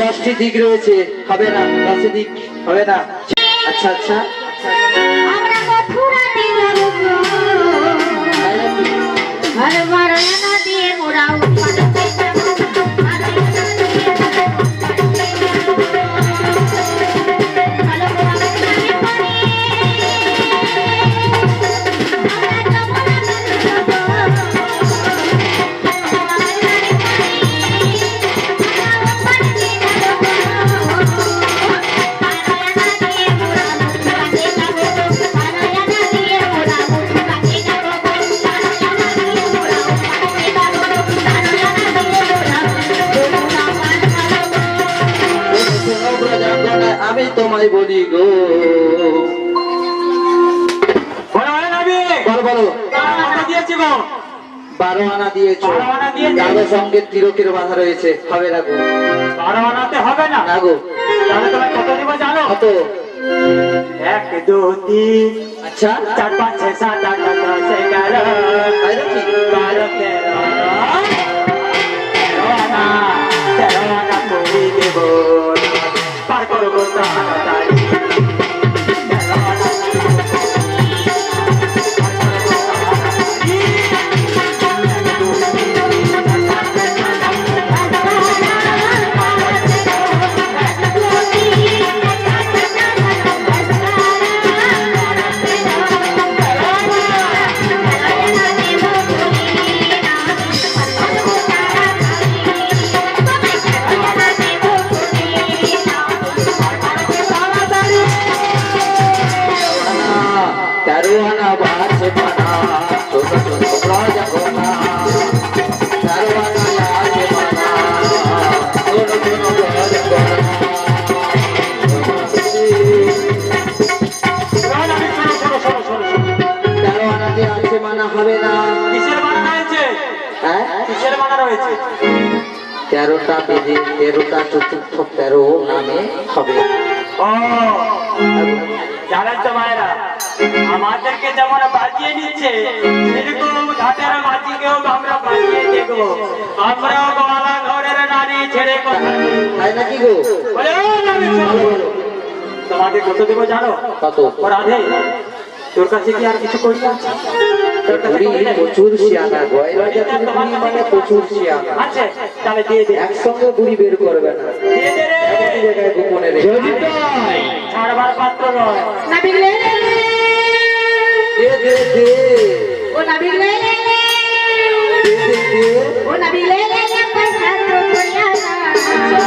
Speaker 1: দশটি দিক রয়েছে, হবে না। 10 দিক হবে না। আচ্ছা আচ্ছা,
Speaker 3: আমরা মথুরাতে যাবো গো।
Speaker 1: তাই নাকি?
Speaker 3: আর মারায়না দিয়ে মোরা উৎপাদকে যাবো। ভালো করে আমাকে জানে পড়ে। আমরা যাবো না কেন যাবো? আমাকে জানে পড়ে। আমরা উৎপাদকে যাবো গো। মারায়না দিয়ে মোরা উৎপাদকে যাবো। মারায়না দিয়ে মোরা উৎপাদকে যাবো গো। মারায়না দিয়ে মোরা উৎপাদকে যাবো। মারায়না দিয়ে মোরা
Speaker 1: শোনো ব্রজাঙ্গনা, আমি তোমায় বলি গো।
Speaker 4: বলো ওই নবী,
Speaker 1: বলো বলো।
Speaker 4: কত দিয়েছি গো?
Speaker 1: 12 আনা দিয়েছো।
Speaker 4: 12 আনা দিয়েছি।
Speaker 1: কারো সঙ্গে তিলকের বাধা রয়েছে, হবে না গো।
Speaker 4: 12 আনাতে হবে না।
Speaker 1: না গো।
Speaker 4: তাহলে তোমায় কত দিব জানো?
Speaker 1: কত?
Speaker 4: 1 2 3
Speaker 1: আচ্ছা,
Speaker 4: 4 5 6 7 8 9 10 11
Speaker 1: তাই নাকি?
Speaker 4: 12 13 আনা, 13 আনা করে দেব, পার করবো তাড়াতাড়ি। 13 আনা
Speaker 1: তেরো আনা বাজে পানা, শোনো শোনো ব্রজাঙ্গনা। 13 আনা বাজে পানা, শোনো শোনো ব্রজাঙ্গনা।
Speaker 4: শোনো।
Speaker 1: 13 আনাতে আছে মানা, হবে না।
Speaker 4: কিসের মানা রয়েছে?
Speaker 1: হ্যাঁ,
Speaker 4: কিসের মানা রয়েছে?
Speaker 1: 13টা বেদে 13টা চতুর্থ 13 নামে হবে।
Speaker 4: ও জানেন তো মায়েরা, আমাদেরকে যেমন বাজিয়ে নিচ্ছে সেরকম ঘাটের বাজিকেও আমরা বাজিয়ে দেখবো। আমরাও গলা ঘরের নারী ছেড়ে কথা
Speaker 1: তাই নাকি গো?
Speaker 4: বলে, "ও নবী, শোনো,
Speaker 1: বলো, বলো।
Speaker 4: তোমাকে কত দেবো জানো?
Speaker 1: কত?
Speaker 4: ও রাধে, তোর কাছে কি আর কিছু করি আছে? তোর কাছে
Speaker 1: বুড়ি
Speaker 4: করি নাই?
Speaker 1: প্রচুর শিয়ানা, গয়না জাতির বুড়ি মানে প্রচুর শিয়ানা।
Speaker 4: আছে, তাহলে দিয়ে দে।
Speaker 1: একসঙ্গে বুড়ি বের করবে না,
Speaker 4: দিয়ে দে রে।
Speaker 1: একই জায়গায় গোপনে রেখে।
Speaker 4: ছাড়বার পাত্র নয়।
Speaker 3: নাবিক লে লে লে,
Speaker 1: দে দে দে,
Speaker 3: ও নাবিক লে লে লে,
Speaker 1: দে দে দে।
Speaker 3: ও নাবিক লে লে লে, পয়সা তো কইয়া না।
Speaker 1: আচ্ছা,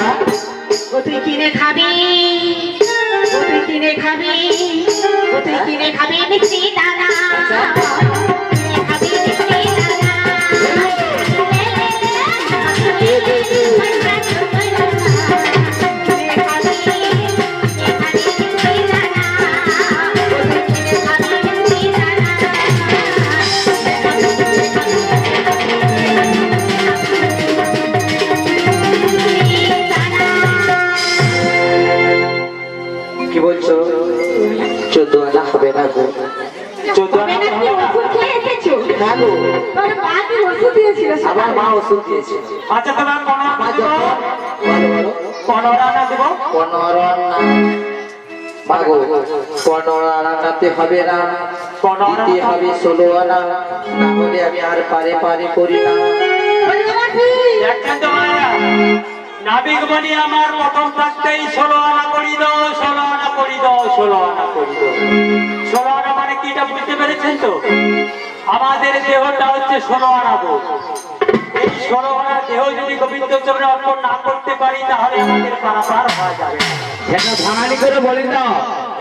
Speaker 3: ও তুই কিনে খাবি, ও তুই কিনে খাবি, ও তুই কিনে খাবি মিষ্টি দানা, কিনে খাবি
Speaker 1: হ্যাঁ গো,
Speaker 3: তাহলে মা কি ওষুধ দিয়েছিল
Speaker 1: আমার মা ওষুধ দিয়েছে।
Speaker 4: আচ্ছা তোমার
Speaker 1: মা যখন বলো বলো
Speaker 4: পনেরো রান্না দেবো
Speaker 1: 15 রান্না মাগো 15 রান্নাতে হবে না,
Speaker 4: 15
Speaker 1: দিতে হবে 16 আনা, না হলে আমি আর পারে করি না।
Speaker 4: দেখছেন তো মায়েরা, নাবিক বলি আমার প্রথম থাকতেই 16 আনা করি দাও, 16 আনা করি দাও, 16 আনা করি দাও। 16 আনা মানে কি এটা বুঝতে পেরেছেন তো? আমাদের দেহটা হচ্ছে 16 আনা বোধ। এই 16 আনা দেহ যদি গোবিন্দ চরণে অর্পণ না করতে পারি তাহলে আমাদের পারাপার হওয়া যাবে না।
Speaker 2: এটা ভাঙানি করে বলেন না।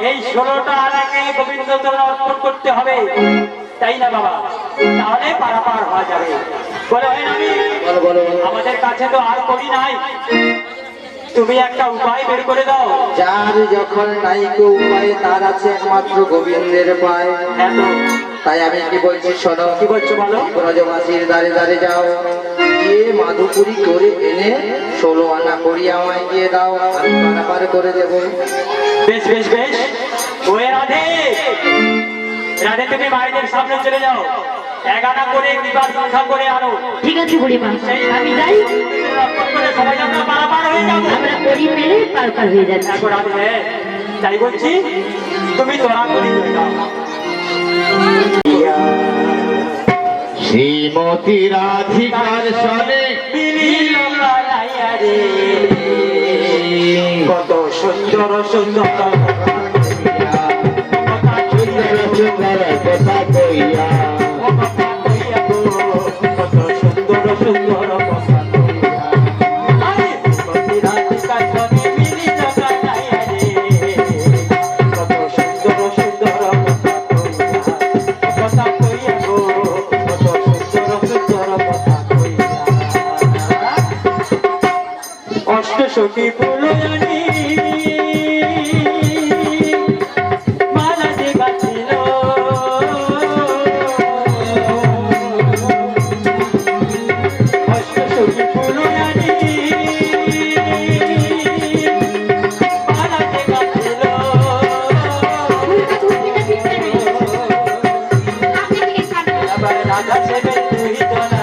Speaker 4: এই 16টা আনাকে গোবিন্দ চরণে অর্পণ করতে হবে, তাই না বাবা? তাহলে পারাপার হওয়া যাবে। বলে হয় না
Speaker 1: বলো বলো বলো।
Speaker 4: আমাদের কাছে তো আর করি নাই, তুমি একটা উপায় বের করে দাও।
Speaker 1: যার যখন নাইকো উপায় তার আছে একমাত্র গোবিন্দের পায়।
Speaker 4: হ্যাঁ তো,
Speaker 1: তাই আমি কি বলছি শোনো,
Speaker 4: কি বলছো বলো?
Speaker 1: ব্রজবাসীর দ্বারে দ্বারে যাও, গিয়ে মাধুপুরি করে এনে 16 আনা করি আমায় দিয়ে দাও, আমি পারাপার করে দেবো।
Speaker 4: বেশ বেশ বেশ, ওই রাধে রাধে, তুমি মায়েদের সামনে চলে যাও, 1 আনা করে কিংবা 2 আনা করে আনো।
Speaker 3: ঠিক আছে বুড়িমা, আমি যাই।
Speaker 4: অর্পণ করে সবাই আমরা পারাপার হয়ে যাবো।
Speaker 3: আমরা করি পেলে পার হয়ে যাচ্ছি।
Speaker 4: দেখো রাধে, তাই বলছি তুমি তোরা করি হয়ে যাও।
Speaker 2: শ্রীমতী রাধিকার সনে
Speaker 4: মিলিল লাইয়া রে, কত সুন্দর সুন্দর কথা
Speaker 2: সুন্দর সুন্দর কথা কইয়া
Speaker 4: কথা কইয়া গো, কত সুন্দর সুন্দর কথা কইয়া। আরে শ্রীমতী রাধিকার সনে মিলিল লাইয়া রে, কত সুন্দর সুন্দর কথা কইয়া গো, কত সুন্দর সুন্দর কথা কইয়া। অষ্টসখী ফুলয়ানি মালা যে গাছিল, অষ্টসখী ফুলয়ানি মালা যে গাছিল, আবার রাধা সেবে তুই তো না